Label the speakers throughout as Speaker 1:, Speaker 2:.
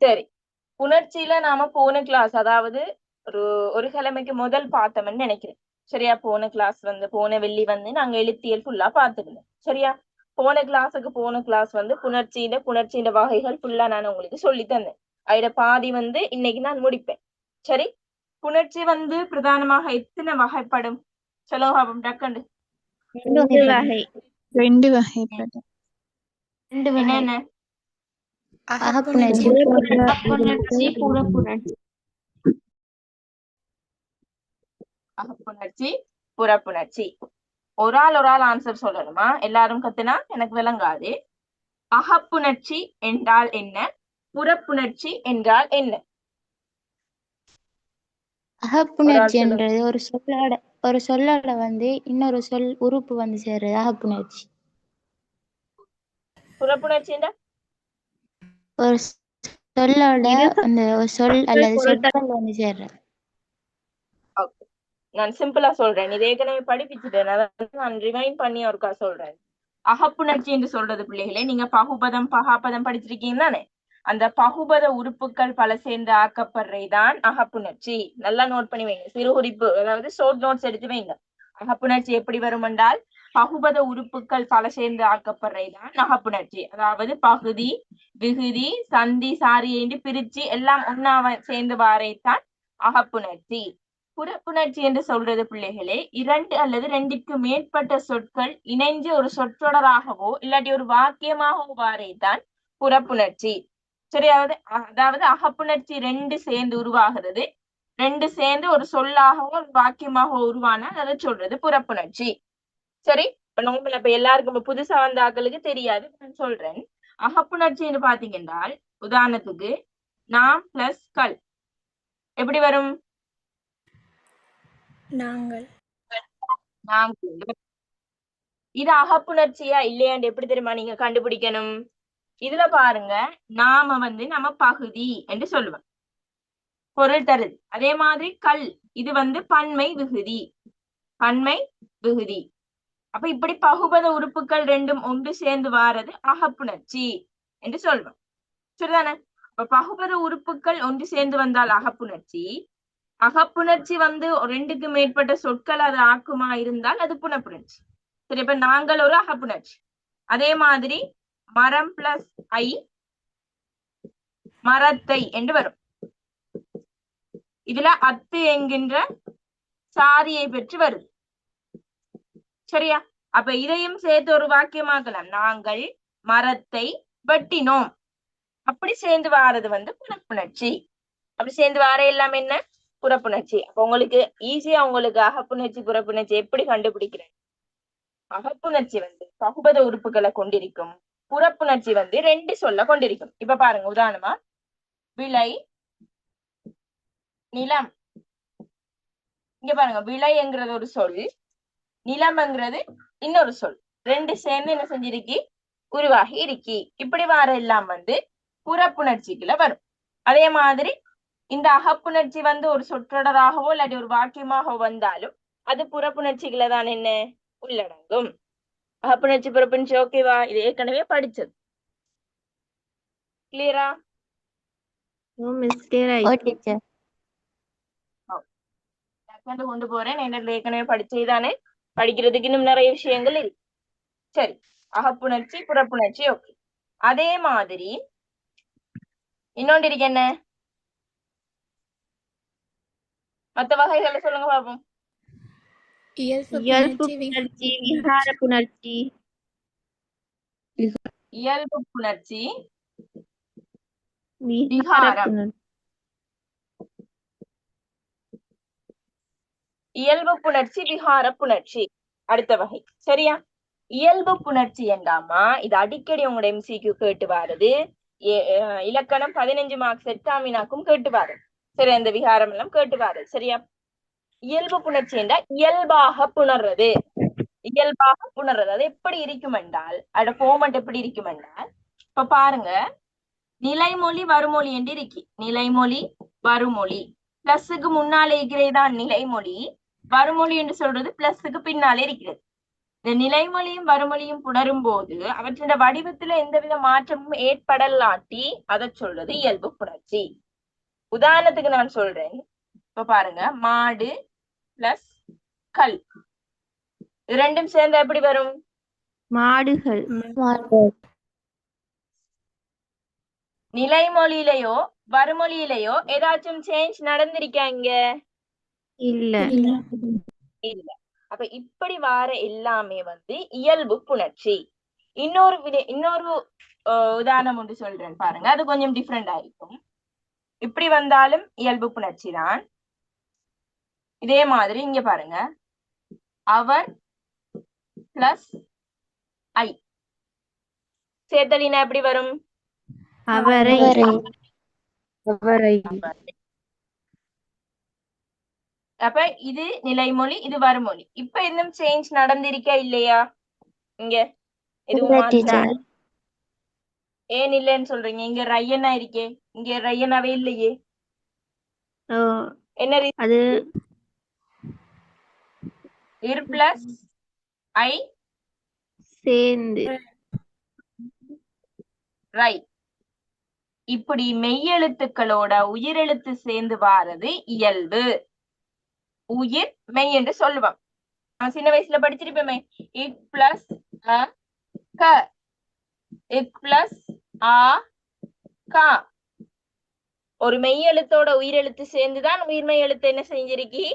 Speaker 1: சரி, புணர்ச்சியில நாம போன கிளாஸ், அதாவது ஒரு ஒரு கிழமைக்கு முதல் பார்த்தோம்னு நினைக்கிறேன். சரியா? போன கிளாஸ் வந்து போன வெள்ளி வந்து நாங்க எழுத்தியல் ஃபுல்லா பார்த்துக்கணும். சரியா? போன கிளாஸ் வந்து புணர்ச்சியில வகைகள் ஃபுல்லா நான் உங்களுக்கு சொல்லி தந்தேன். அதுல பாதி வந்து இன்னைக்கு நான் முடிப்பேன். சரி, புணர்ச்சி வந்து பிரதானமாக எத்தனை வகைப்படும்? சொல்லுங்க டக்குண்டு.
Speaker 2: ரெண்டு வகைப்படும்.
Speaker 1: என்னென்ன?
Speaker 3: அகப்புணர்ச்சி, புறப்புணர்ச்சி.
Speaker 1: அகப்புணர்ச்சி, புறப்புணர்ச்சி. ஒரு ஆள் ஆன்சர் சொல்லணுமா? எல்லாரும் கத்துனா எனக்கு விளங்காது. அகப்புணர்ச்சி என்றால் என்ன? புறப்புணர்ச்சி என்றால் என்ன?
Speaker 3: அகப்புணர்ச்சி என்றது ஒரு சொல்லோட வந்து இன்னொரு சொல் உறுப்பு வந்து சேர்றது அகப்புணர்ச்சி.
Speaker 1: புறப்புணர்ச்சி என்றா
Speaker 3: ஒரு சொல்லோட அந்த ஒரு சொல் அல்லது சொற்கள் வந்து சேர்றது.
Speaker 1: நான் சிம்பிளா சொல்றேன், இது ஏற்கனவே படிப்பிச்சுட்டேன், நான் ரிமைண்ட் பண்ணி ஒருக்கா சொல்றேன். அகப்புணர்ச்சி என்று சொல்றது பிள்ளைகளே, நீங்க பகுபதம் பகாபதம் படிச்சிருக்கீங்க தானே? அந்த பகுபத உறுப்புகள் பல சேர்ந்து ஆக்கப்படுறதுதான் அகப்புணர்ச்சி. நல்லா நோட் பண்ணி வைங்க, சிறு குறிப்பு, அதாவது ஷார்ட் நோட்ஸ் எடுத்து வைங்க. அகப்புணர்ச்சி எப்படி வரும் என்றால், பகுபத உறுப்புகள் பல சேர்ந்து ஆக்கப்படுறதுதான் அகப்புணர்ச்சி. அதாவது பகுதி, விகுதி, சந்தி, சாரி என்று பிரிச்சு எல்லாம் ஒன்னா சேர்ந்து வாரைத்தான் அகப்புணர்ச்சி. புறப்புணர்ச்சி என்று சொல்றது பிள்ளைகளே, இரண்டு அல்லது ரெண்டுக்கு மேற்பட்ட சொற்கள் இணைஞ்சு ஒரு சொற்றொடராகவோ இல்லாட்டி ஒரு வாக்கியமாகவோ வாரைத்தான் புறப்புணர்ச்சி. சரி, அதாவது அகப்புணர்ச்சி ரெண்டு சேர்ந்து உருவாகிறது. ரெண்டு சேர்ந்து ஒரு சொல்லாகவோ ஒரு வாக்கியமாகவோ உருவானால் அதை சொல்றது புறப்புணர்ச்சி. சரி, இப்ப எல்லாருக்கும் புதுசா வந்த ஆக்களுக்கு தெரியாது, நான் சொல்றேன். அகப்புணர்ச்சின்னு பாத்தீங்கன்னா, உதாரணத்துக்கு நாம் பிளஸ் கள் எப்படி வரும்?
Speaker 2: நாங்கள்.
Speaker 1: இது அகப்புணர்ச்சியா இல்லையாண்டு எப்படி தெரியுமா நீங்க கண்டுபிடிக்கணும்? இதுல பாருங்க, நாம வந்து நம்ம பகுதி என்று சொல்லுவோம், பொருள் தருது. அதே மாதிரி கல், இது வந்து பன்மை விகுதி. அப்ப இப்படி பகுபத உறுப்புகள் ரெண்டும் ஒன்று சேர்ந்து வாரது அகப்புணர்ச்சி என்று சொல்வோம். சரிதானே? இப்ப பகுபத உறுப்புகள் ஒன்று சேர்ந்து வந்தால் அகப்புணர்ச்சி. அகப்புணர்ச்சி வந்து ரெண்டுக்கு மேற்பட்ட சொற்கள் அது ஆக்குமா இருந்தால் அது புனப்புணர்ச்சி. சரி, இப்ப நாங்கள் ஒரு அகப்புணர்ச்சி. அதே மாதிரி மரம் பிளஸ் ஐ மரத்தை என்று வரும். இதுல அத்து என்கின்ற சாரியை பெற்று வருது. சரியா? அப்ப இதையும் சேர்த்து ஒரு வாக்கியமாக்கலாம். நாங்கள் மரத்தை வெட்டினோம். அப்படி சேர்ந்து வாரது வந்து புனப்புணர்ச்சி. அப்படி சேர்ந்து வார எல்லாம் என்ன? புறப்புணர்ச்சி. அப்ப உங்களுக்கு ஈஸியா உங்களுக்கு அகப்புணர்ச்சி புறப்புணர்ச்சி எப்படி கண்டுபிடிக்கிறேன்? அகப்புணர்ச்சி வந்து பகுபத உறுப்புகளை கொண்டிருக்கும், புறப்புணர்ச்சி வந்து ரெண்டு சொல்ல கொண்டிருக்கும். இப்ப பாருங்க, உதாரணமா விளை, நிலம். இங்க பாருங்க, விளைங்கிறது ஒரு சொல், நிலம்ங்கிறது இன்னொரு சொல், ரெண்டு சேர்ந்து என்ன செஞ்சிருக்கி? உருவாகி இருக்கி. இப்படி வார எல்லாம் வந்து புறப்புணர்ச்சிக்குள்ள வரும். அதே மாதிரி இந்த அகப்புணர்ச்சி வந்து ஒரு சொற்றொடராகவோ இல்லாட்டி ஒரு வாக்கியமாகவோ வந்தாலும் அது புறப்புணர்ச்சிக்குள்ள தான் என்ன உள்ளடங்கும். அகப்புணர்ச்சி புறப்புணர்ச்சி ஓகேவா? இது ஏற்கனவே படிச்சது. கிளியரா? கொண்டு போறேன், என்ன ஏற்கனவே படிச்சதுதானே, படிக்கிறதுக்கு இன்னும் நிறைய விஷயங்கள் இருக்கு. சரி, அகப்புணர்ச்சி புறப்புணர்ச்சி ஓகே. அதே மாதிரி இன்னொன்று இருக்கு, என்ன? மற்ற வகைகளை சொல்லுங்க பாப்போம்.
Speaker 2: இயல்பு புணர்ச்சி, விகார புணர்ச்சி.
Speaker 1: இயல்பு புணர்ச்சி, விகாரம். இயல்பு புணர்ச்சி, விகார புணர்ச்சி அடுத்த வகை. சரியா? இயல்பு புணர்ச்சி என்றாமா, இது அடிக்கடி உங்களோட எம்சிக்கு கேட்டு வாருது. இலக்கணம் 15 மார்க்ஸ் எட்டாமினாக்கும் கேட்டு வாருது. சரி, அந்த விகாரம் எல்லாம் கேட்டு வாருது. சரியா? இயல்பு புணர்ச்சி என்றால் இயல்பாக புணர்றது. அது எப்படி இருக்கும் என்றால், அதோட ஃபார்மட் எப்படி இருக்கும் என்றால், இப்ப பாருங்க, நிலைமொழி வருமொழி என்று இருக்கு. நிலைமொழி வருமொழி, பிளஸுக்கு முன்னாலே இருக்கிறதுதான் நிலைமொழி. வருமொழி என்று சொல்றது பிளஸுக்கு பின்னாலே இருக்கிறது. இந்த நிலைமொழியும் வறுமொழியும் புணரும் போது அவற்றின் வடிவத்துல எந்தவித மாற்றமும் ஏற்படலாட்டி அதை சொல்றது இயல்பு புணர்ச்சி. உதாரணத்துக்கு நான் சொல்றேன். இப்ப பாருங்க, மாடு பிளஸ் கல் இது ரெண்டும் சேர்ந்தா எப்படி வரும்?
Speaker 2: மாடுகள்.
Speaker 1: நிலைமொழியிலையோ வறுமொழியிலையோ ஏதாச்சும் சேஞ்ச் நடந்திருக்கா இங்க?
Speaker 2: இல்ல.
Speaker 1: இல்ல. அப்ப இப்படி வார எல்லாமே வந்து இயல்பு புணர்ச்சி. இன்னொரு உதாரணம் ஒன்று சொல்றேன் பாருங்க, அது கொஞ்சம் டிஃப்ரெண்டா இருக்கும். இப்படி வந்தாலும் இயல்பு புணர்ச்சி தான். இதே மாதிரி இங்க பாருங்க, அவர் பிளஸ் ஐ சேர்த்தலினா எப்படி வரும்?
Speaker 2: அவரை.
Speaker 1: அப்ப இது நிலைமொழி, இது வறுமொழி. இப்ப இன்னும் சேஞ்ச் நடந்திருக்கா இல்லையா? இங்க எதுவும் ஏன் இல்லைன்னு சொல்றீங்க? இங்க ரையனா இருக்கே, இங்க ரையனாவே இல்லையே. என்ன
Speaker 2: அது
Speaker 1: இர் பிளஸ் ஐ
Speaker 2: சேர்ந்து.
Speaker 1: ரைட். இப்படி மெய்யெழுத்துக்களோட உயிரெழுத்து சேர்ந்து வாரது இயல்பு. உயிர் மெய் என்று சொல்லுவோம். நான் சின்ன வயசுல படிச்சிருப்பேன். இக் பிளஸ் அ க, இக் பிளஸ் ஆ கா. ஒரு மெய்யெழுத்தோட உயிரெழுத்து சேர்ந்துதான் உயிர்மெய் எழுத்து என்ன செஞ்சிருக்கி?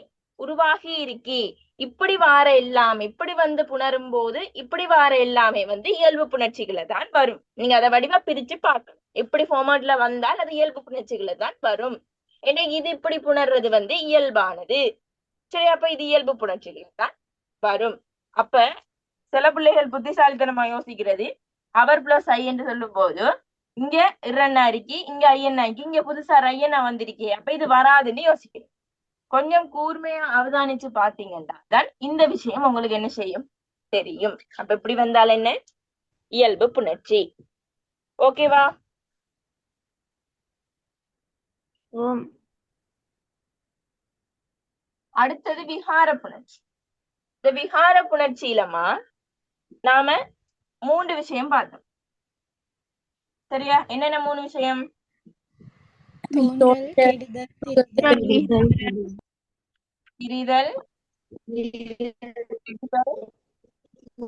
Speaker 1: உருவாகி இருக்கி. இப்படி வார எல்லாமே, இப்படி வந்து புணரும் போது இப்படி வார எல்லாமே வந்து இயல்பு புணர்ச்சிகளை தான் வரும். நீங்க அதை வடிவா பிரிச்சு பார்க்கணும். எப்படி ஃபார்மேட்ல வந்தால் அது இயல்பு புணர்ச்சிகளை தான் வரும். ஏன்னா இது இப்படி புணர்றது வந்து இயல்பானது. சரி, அப்ப இது இயல்பு புணர்ச்சிகள் தான் வரும். அப்ப சில பிள்ளைகள் புத்திசாலித்தனமா யோசிக்கிறது, அவர் பிளஸ் ஐ என்று சொல்லும் போது இங்க இரண்ணா இருக்கி, இங்க ஐயன்னாக்கி, இங்க புதுசா ஐயனா வந்திருக்கே, அப்ப இது வராதுன்னு யோசிக்கிறேன். கொஞ்சம் கூர்மையா அவதானிச்சு பாத்தீங்கன்னா தான் இந்த விஷயம் உங்களுக்கு என்ன செய்யும் தெரியும். அப்ப இப்படி வந்தால் என்ன? இயல்பு புணர்ச்சி. ஓகேவா? அடுத்தது விகார புணர்ச்சி. இந்த விகார புணர்ச்சியிலமா நாம 3 விஷயம் பார்த்தோம். சரியா? என்னென்ன 3 விஷயம்? பிரிதல்,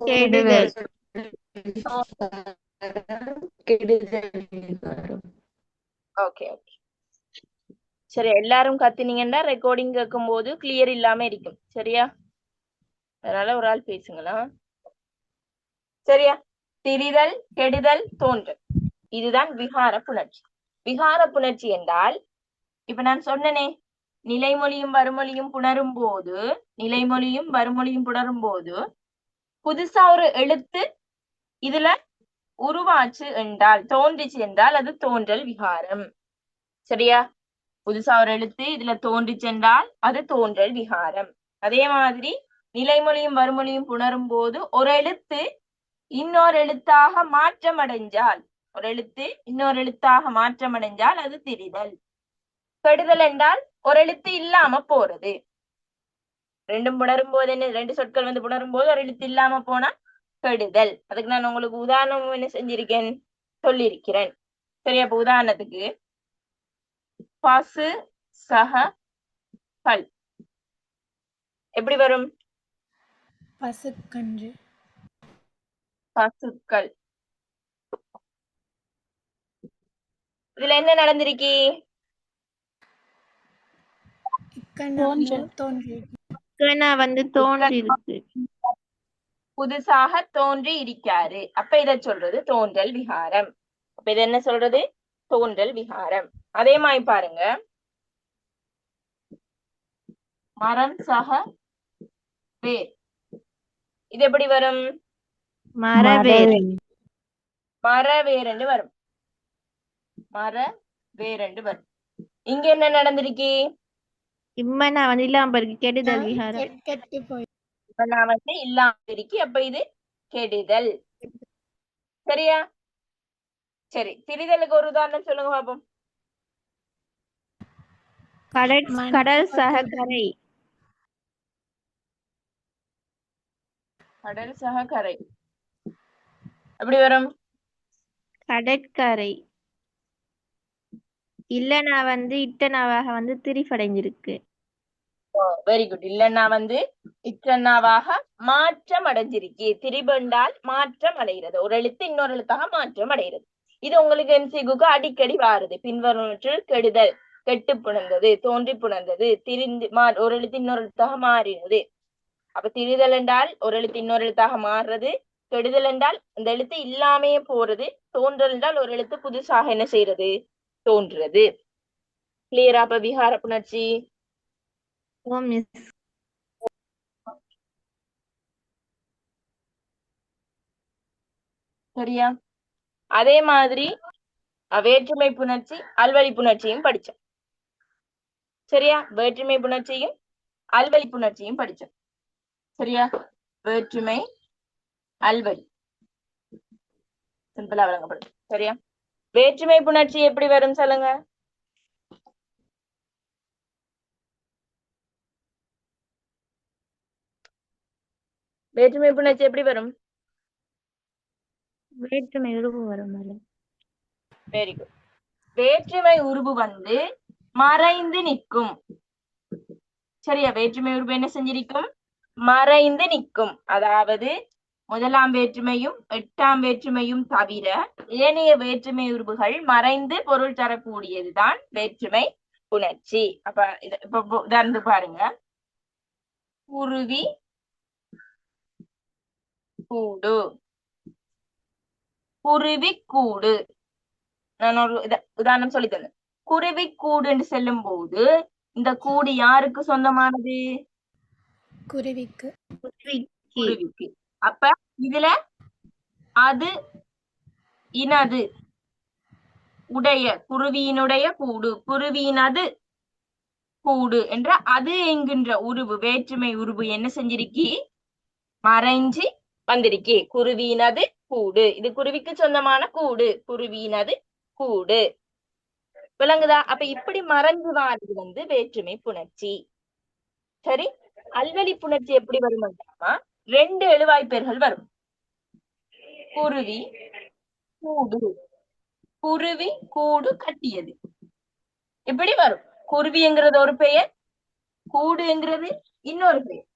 Speaker 2: கெடுதல்.
Speaker 1: Okay okay. சரி, எல்லாரும் கத்துனீங்கன்னா ரெக்கார்டிங் கேட்கும் போது கிளியர் இல்லாம இருக்கும். சரியா? அதனால ஒரு ஆள் பேசுங்களா? சரியா? திரிதல், கெடுதல், தோன்றல், இதுதான் விகார புணர்ச்சி. விகார புணர்ச்சி என்றால் இப்ப நான் சொன்னனே, நிலைமொழியும் வறுமொழியும் புணரும் போது, நிலைமொழியும் வறுமொழியும் புணரும் போது புதுசா ஒரு எழுத்து இதுல உருவாச்சு என்றால், தோன்றிச்சு என்றால் அது தோன்றல் விகாரம். சரியா? புதுசா ஒரு எழுத்து இதுல தோன்றிச்சு என்றால் அது தோன்றல் விகாரம். அதே மாதிரி நிலைமொழியும் வறுமொழியும் புணரும் போது ஒரு எழுத்து இன்னொரு எழுத்தாக மாற்றம் அடைஞ்சால், ஒரு எழுத்து இன்னொரு எழுத்தாக மாற்றம் அடைஞ்சால் அது திரிதல். கெடுதல் என்றால் ஒரு எழுத்து இல்லாம போறது. ரெண்டும் புணரும் போது என்ன, 2 சொற்கள் வந்து புணரும் போது ஒரு எழுத்து இல்லாம போனா கெடுதல். அதுக்கு நான் உங்களுக்கு உதாரணம் என்ன செஞ்சிருக்கேன், சொல்லியிருக்கிறேன். சரி, அப்ப உதாரணத்துக்கு பசு சக பல் எப்படி வரும்?
Speaker 4: பசுக்கன்று.
Speaker 1: பசுக்கள். இதுல என்ன நடந்திருக்கு?
Speaker 2: வந்து தோன்றி இருக்கு,
Speaker 1: புதுசாக தோன்றி இருக்காரு. அப்ப இத சொல்றது தோன்றல் விகாரம். அப்ப இது என்ன சொல்றது? தோன்றல் விகாரம். அதே மாதிரி பாருங்க, மரம் சக வேர் இது எப்படி வரும்?
Speaker 2: மரவேர்.
Speaker 1: மரவேரண்டு வரும். மரவேரண்டு வரும். இங்க என்ன நடந்திருக்கு?
Speaker 2: இம்மனா வந்து இல்லாம இருக்கு, கெடுதல் விகாரம்.
Speaker 4: கெட்டு போய்
Speaker 1: நான் வந்து இல்லாம இருக்கு. அப்ப இது கெடுதல். சரியா? சரி, திரிதலுக்கு ஒரு உதாரணம் சொல்லுங்க பாப்போம்.
Speaker 2: கடல் சக கரை.
Speaker 1: கடல் சக கரை எப்படி வரும்?
Speaker 2: கடற்கரை. இல்லனா இட்டனாவாக திரிபடைஞ்சிருக்கு.
Speaker 1: Very good. இல்லன்னா இட்டன்னாவாக மாற்றம் அடைஞ்சிருக்கு. திரிபெண்டால் மாற்றம் அடைகிறது. ஒரு எழுத்து இன்னொரு எழுத்தாக மாற்றம் அடைகிறது. இது உங்களுக்கு எம்சிகுக்கு அடிக்கடி வாருது. பின்வருவற்றில் கெடுதல், கெட்டு புணர்ந்தது, தோன்றி புணர்ந்தது, திரிந்து ஒரு எழுத்து இன்னொரு எழுத்தாக மாறினது. அப்ப திரிதல் என்றால் ஒரு எழுத்து இன்னொரு எழுத்தாக மாறுறது. கெடுதல் என்றால் இந்த எழுத்து இல்லாமையே போறது. தோன்றல் என்றால் ஒரு எழுத்து புதுசாக என்ன செய்யறது? தோன்றுறது. கிளியரா? அப்ப விகார புணர்ச்சி.
Speaker 2: ஓ மிஸ்.
Speaker 1: சரியா? அதே மாதிரி வேற்றுமை புணர்ச்சி, அல்வழி புணர்ச்சியும் படிச்சோம். சரியா? வேற்றுமை புணர்ச்சியும் அல்வழி புணர்ச்சியும் படிச்சோம். சரியா? வேற்றுமை, அல்வழி சிம்பிளா வழங்கப்படும். சரியா? வேற்றுமை புணர்ச்சி எப்படி வரும் சொல்லுங்க. வேற்றுமை புணர்ச்சி எப்படி வரும்?
Speaker 2: வேற்றுமை உருவு வரும்.
Speaker 1: Very good. வேற்றுமை உருவு மறைந்து நிற்கும். சரியா? வேற்றுமை உருவு என்ன செஞ்சிருக்கும்? மறைந்து நிற்கும். அதாவது முதலாம் வேற்றுமையும் எட்டாம் வேற்றுமையும் தவிர ஏனைய வேற்றுமை உருவுகள் மறைந்து பொருள் தரக்கூடியதுதான் வேற்றுமை புணர்ச்சி. அப்ப இப்ப உதாரணத்துக்கு பாருங்க. குருவி கூடு, குருவி கூடு. நான் ஒரு உதாரணம் சொல்லி தந்தேன். குருவி கூடு என்று செல்லும் போது இந்த கூடு யாருக்கு சொந்தமானது?
Speaker 4: குருவிக்கு.
Speaker 1: குருவிக்கு. அப்ப இதுல அது இனது உடைய, குருவியினுடைய கூடு, குருவியினது கூடு என்ற அது என்கின்ற உருவு, வேற்றுமை உருவு என்ன செஞ்சிருக்கி? மறைஞ்சி வந்திருக்கே. குருவியினது கூடு. இது குருவிக்கு சொந்தமான கூடு. குருவியினது கூடு. விளங்குதா? அப்ப இப்படி மறைஞ்சு வாரது வேற்றுமை புணர்ச்சி. சரி. அல்வழி புணர்ச்சி எப்படி வரும்? ரெண்டு எழுவாய்ப்பெயர்கள் வரும். குருவி கூடு, குருவி கூடு கட்டியது. எப்படி வரும்? குருவிங்கிறது ஒரு பெயர், கூடுங்கிறது இன்னொரு பெயர்.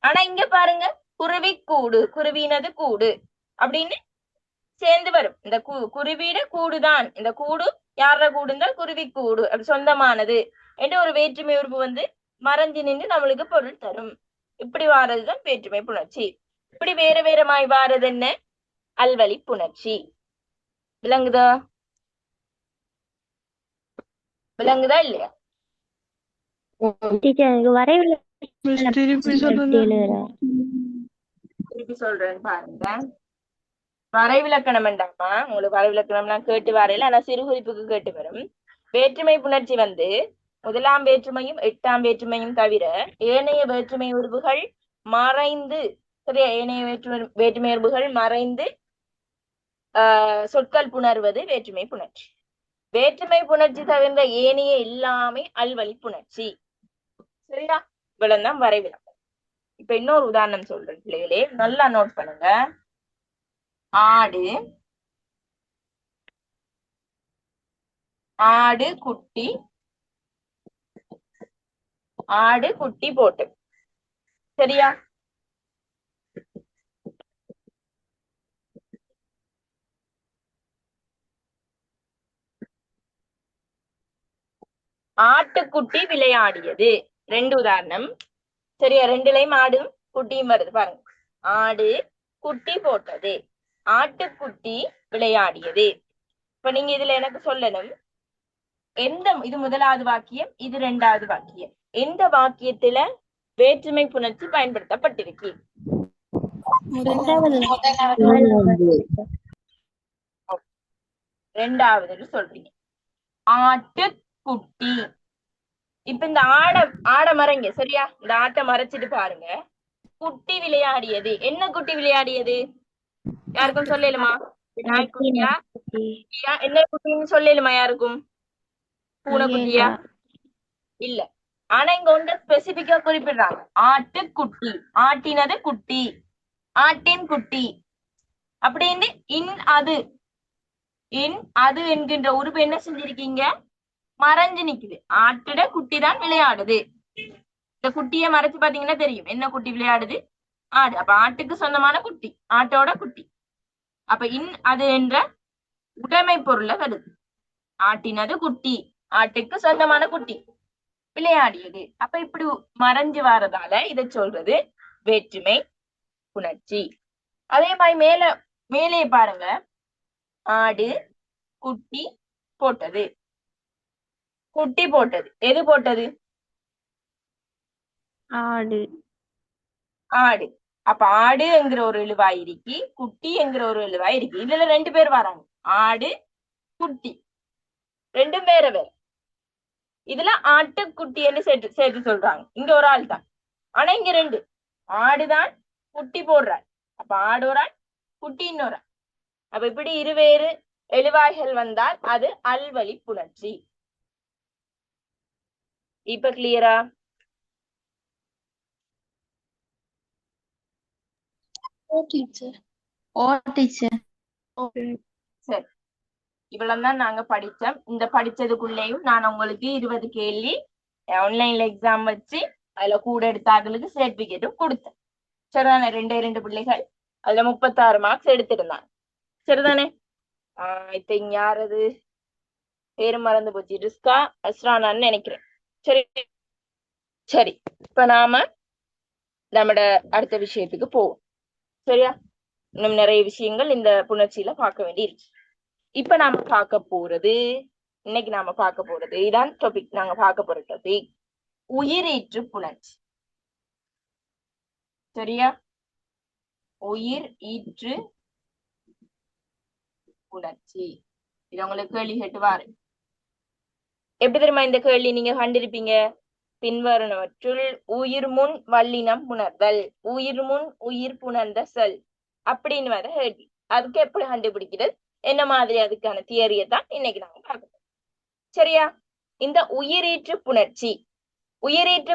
Speaker 1: ஆனா இங்க பாருங்க, குருவி கூடு, குருவினது கூடு அப்படின்னு சேர்ந்து வரும். இந்த குருவிட கூடுதான். இந்த கூடு யார கூடுந்தால் குருவி கூடு, அது சொந்தமானது என்று ஒரு வேற்றுமை உருவு மறைஞ்சு நின்று நம்மளுக்கு பொருள் தரும். இப்படி வாரதுதான் வேற்றுமை புணர்ச்சி. இப்படி வேற வேறமாய் வாரது என்ன? அல்வழி புணர்ச்சி. விளங்குதா? விளங்குதா இல்லையா? திருப்பி சொல்றேன் பாருங்க. வரைவிலக்கணம் வேண்டாமா? உங்களுக்கு வரைவிலக்கணம்லாம் கேட்டு வரையில, ஆனா சிறு குறிப்புக்கு கேட்டு வரும். வேற்றுமை புணர்ச்சி முதலாம் வேற்றுமையும் எட்டாம் வேற்றுமையும் தவிர ஏனைய வேற்றுமை உருவுகள் மறைந்து, சரியா? ஏனைய வேற்றுமை உருவுகள் மறைந்து சொற்கள் புணர்வது வேற்றுமை புணர்ச்சி. வேற்றுமை புணர்ச்சி தவிர்ந்த ஏனைய எல்லாமே அல்வழி புணர்ச்சி. சரியா? இவ்வளவுதான் வரைவிலக்கணம். இப்ப இன்னொரு உதாரணம் சொல்றேன் பிள்ளைகளே, நல்லா நோட் பண்ணுங்க. ஆடு, ஆடு குட்டி, ஆடு குட்டி போட்டு. சரியா? ஆட்டுக்குட்டி விளையாடியது. ரெண்டு உதாரணம். சரியா? ரெண்டுலையும் ஆடும் குட்டியும் வருது பாருங்க. ஆடு குட்டி போட்டது, ஆட்டுக்குட்டி விளையாடியது. இப்ப நீங்க இதுல எனக்கு சொல்லணும், இது முதலாவது வாக்கியம், இது இரண்டாவது வாக்கியம். எந்த வாக்கியத்துல வேற்றுமை புணர்ச்சி பயன்படுத்தப்பட்டிருக்கு? இரண்டாவது சொல்றீங்க. ஆட்டுக்குட்டி. இப்ப இந்த ஆட மறைங்க. சரியா? இந்த ஆட்டை மறைச்சிட்டு பாருங்க. குட்டி விளையாடியது. என்ன குட்டி விளையாடியது? யாருக்கும் சொல்லலுமா? நாய்க்குட்டியா? என்ன குட்டின்னு சொல்லலுமா யாருக்கும்? பூனைக்குட்டியா? இல்ல. ஆனா இங்க ஒன்று ஸ்பெசிபிக்கா குறிப்பிடுறாங்க. ஆட்டுக்குட்டி, ஆட்டினது குட்டி. ஆட்டின் குட்டி அப்படின்னு இன் அது என்கின்ற உறுப்பு என்ன செஞ்சிருக்கீங்க, மறைஞ்சு நிக்குது. ஆட்டிட குட்டி தான் விளையாடுது. இந்த குட்டியை மறைச்சு பாத்தீங்கன்னா தெரியும் என்ன குட்டி விளையாடுது, ஆடு. அப்ப ஆட்டுக்கு சொந்தமான குட்டி, ஆட்டோட குட்டி. அப்ப அது என்ற உடைமை பொருளை வருது. ஆட்டினது குட்டி, ஆட்டுக்கு சொந்தமான குட்டி விளையாடியது. அப்ப இப்படி மறைஞ்சு வாரதால இதை சொல்றது வேற்றுமை புணர்ச்சி. அதே மாதிரி மேலே பாருங்க, ஆடு குட்டி போட்டது. குட்டி போட்டது எது போட்டது,
Speaker 2: ஆடு.
Speaker 1: ஆடு. அப்ப ஆடு என்கிற ஒரு எழுவாய் இருக்கி, குட்டி என்கிற ஒரு எழுவாய் இருக்கு. இதுல 2 பேர் வராங்க, ஆடு குட்டி, ரெண்டும் வேற வேற. இதுல ஆட்டுக்குட்டின்னு சேர்த்து சொல்றாங்க, இங்க ஒரு ஆள் தான். ஆனா இங்க 2 ஆடுதான் குட்டி போடுறார். அப்ப ஆடு ஒரு ஆள், குட்டி இன்னொரு ஆள். அப்ப இப்படி இருவேறு எழுவாய்கள் வந்தால் அது அல்வழி புணர்ச்சி. இப்ப கிளியரா? சரி, இவ்வளவுதான் நாங்க படிச்சோம். இந்த படிச்சதுக்குள்ளேயும் நான் உங்களுக்கு 20 கேள்வி ஆன்லைன்ல எக்ஸாம் வச்சு அதுல கூட எடுத்தாங்களுக்கு சர்டிபிகேட்டும் கொடுத்தேன். சரிதானே? 2 பிள்ளைகள் அதுல 36 மார்க்ஸ் எடுத்திருந்தாங்க. சரிதானே? இப்ப யாரது பேரு மறந்து போச்சு, ரிஸ்கா அஸ்ரானான்னு நினைக்கிறேன். சரி சரி, இப்ப நாம நம்மட அடுத்த விஷயத்துக்கு போவோம். சரியா? இன்னும் நிறைய விஷயங்கள் இந்த புணர்ச்சியில பார்க்க வேண்டி இருக்கு. இப்ப நாம இன்னைக்கு நாம பார்க்க போறது இதான் டாபிக். நாங்க பார்க்க போற டாபிக் உயிரீற்று புணர்ச்சி. சரியா? உயிர் ஈற்று புணர்ச்சி. இது உங்களுக்கு கேள்வி கேட்டுவாரு. எப்படி தெரியுமா இந்த கேள்வி நீங்க கண்டிருப்பீங்க? பின்வருவனவற்றுள் உயிர் முன் வல்லினம் புணர்தல், உயிர் முன் உயிர் புணர்ந்த சொல் அப்படின்னு வர கேள்வி. அதுக்கு எப்படி கண்டுபிடிக்கிறது, என்ன மாதிரி அதுக்கான தியரியை தான் இன்னைக்கு நாங்க பார்க்கணும். சரியா? இந்த உயிரீற்று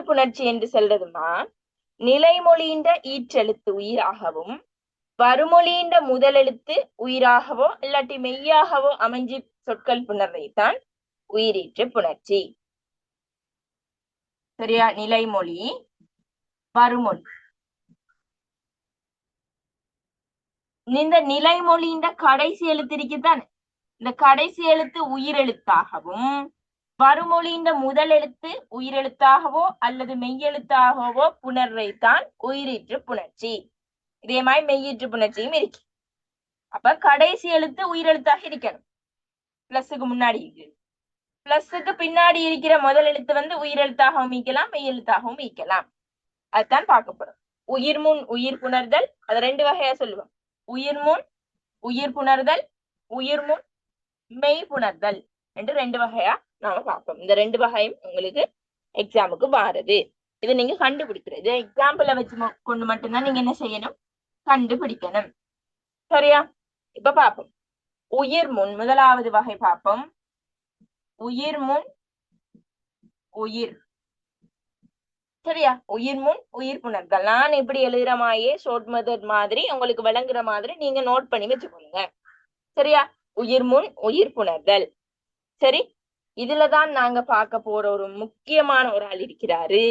Speaker 1: புணர்ச்சி என்று சொல்றதுமா, நிலைமொழியின் ஈற்றெழுத்து உயிராகவும் வருமொழியின் முதலெழுத்து உயிராகவோ இல்லாட்டி மெய்யாகவோ அமைஞ்சி சொற்கள் புணர்வைத்தான் உயிரீற்று புணர்ச்சி. சரியா? நிலைமொழி வருமொழி. இந்த நிலைமொழியின் கடைசி எழுத்து இருக்குதானே, இந்த கடைசி எழுத்து உயிரெழுத்தாகவும் வருமொழியின் முதல் எழுத்து உயிரெழுத்தாகவோ அல்லது மெய்யெழுத்தாகவோ புணர்வைத்தான் உயிரீற்று புணர்ச்சி. இதே மாதிரி மெய்யீற்று புணர்ச்சியும் இருக்கு. அப்ப கடைசி எழுத்து உயிரெழுத்தாக இருக்கணும். பிளஸுக்கு முன்னாடி இருக்கு, பிளஸுக்கு பின்னாடி இருக்கிற முதல் எழுத்து உயிரெழுத்தாகவும் ஈக்கலாம் மெய்யெழுத்தாகவும் ஈக்கலாம். அதுதான் பார்க்க போறோம். உயிர் முன் உயிர் புணர்தல், அது 2 வகையா சொல்லுவோம். உயிர் முன் உயிர் புணர்தல், உயிர் முன் மெய் புணர்தல் என்று 2 வகையா நாம பார்ப்போம். இந்த 2 வகையும் உங்களுக்கு எக்ஸாமுக்கு வாருது. இது நீங்க கண்டுபிடிக்கிறது. இது எக்ஸாம்பிள வச்சு கொண்டு மட்டும்தான் நீங்க என்ன செய்யணும், கண்டுபிடிக்கணும். சரியா? இப்ப பார்ப்போம். உயிர் முன் முதலாவது வகை பார்ப்போம். உயிர் முன் உயிர். சரியா? உயிர் முன் உயிர் புணர்தல். நான் எப்படி எழுதுற மாதிரியே ஷார்ட் மெத்தட் மாதிரி உங்களுக்கு விளங்குற மாதிரி நீங்க நோட் பண்ணி வச்சுக்கோங்க. சரியா? உயிர் முன் உயிர் புணர்தல். சரி, இதுலதான் நாங்க பார்க்க போற ஒரு முக்கியமான ஒரு ஆள் இருக்கிறாரு,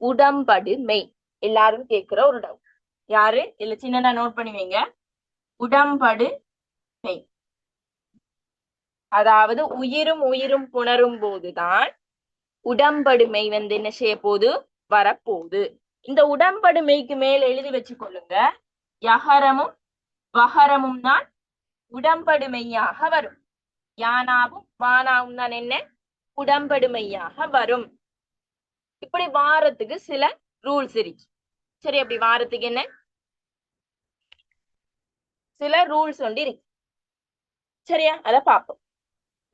Speaker 1: உடம்படு மெய். எல்லாரும் கேட்கிற ஒரு டவுட். யாரு? இல்ல சின்னதா நோட் பண்ணி வைங்க. உடம்படு மெய். அதாவது உயிரும் உயிரும் புணரும் போதுதான் உடம்படுமை என்ன செய்ய போது, வரப்போகுது. இந்த உடம்படுமைக்கு மேல் எழுதி வச்சுக்கொள்ளுங்க, யகரமும் வகரமும் தான் உடம்படுமையாக வரும். யானாவும் வானாவும் தான் என்ன, உடம்படுமையாக வரும். இப்படி வாரத்துக்கு சில ரூல்ஸ் இருக்கு. சரி, அப்படி வாரத்துக்கு என்ன சில ரூல்ஸ் இருக்கு. சரியா? அத பார்ப்போம்.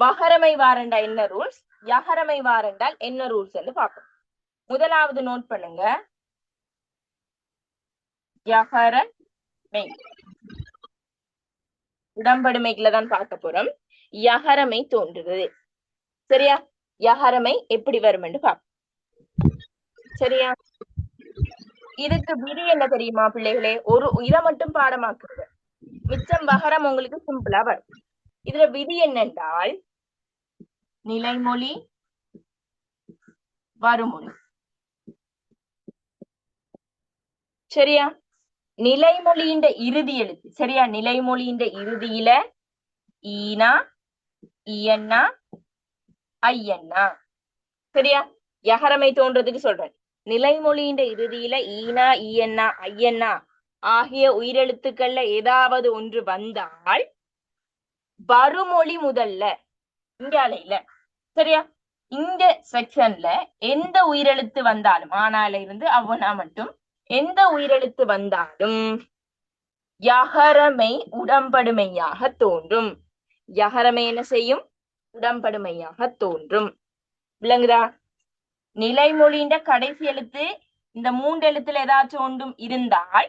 Speaker 1: வகரமை வாரண்டா என்ன ரூல்ஸ், யகரமை வாரண்டால் என்ன ரூல்ஸ் என்று பார்ப்போம். முதலாவது நோட் பண்ணுங்க, யகரமை உடம்படுமைக்குலதான் பார்க்க போறோம். யகரமை தோன்றுறது. சரியா? யகரமை எப்படி வரும் என்று பார்ப்போம். சரியா? இதுக்கு விதி என்ன தெரியுமா பிள்ளைகளே? ஒரு இதை மட்டும் பாடமாக்குங்க, மிச்சம் வகரம் உங்களுக்கு சிம்பிளா வரும். இதுல விதி என்னென்றால் நிலைமொழி வருமொழி. சரியா? நிலைமொழியின் இறுதி எழுத்து சரியா? நிலைமொழியின் இறுதியில ஈனா இயன்னா ஐயன்னா. சரியா? யகரமை தோன்றதுக்கு சொல்றேன். நிலைமொழியின் இறுதியில ஈனா ஈயன்னா ஐயன்னா ஆகிய உயிரெழுத்துக்கள்ல ஏதாவது ஒன்று வந்தால் வருமொழி முதல்ல இங்கால இல்ல. சரியா? இந்த செக்ஷன்ல எந்த உயிரெழுத்து வந்தாலும் ஆனால இருந்து அவ்வனா மட்டும் எந்த உயிரெழுத்து வந்தாலும் யகரமை உடம்படுமையாக தோன்றும். யகரமை என்ன செய்யும்? உடம்படுமையாக தோன்றும். விளங்குதா? நிலைமொழியின் கடைசி எழுத்து இந்த 3 எழுத்துல ஏதாச்சும் ஒன்றும் இருந்தால்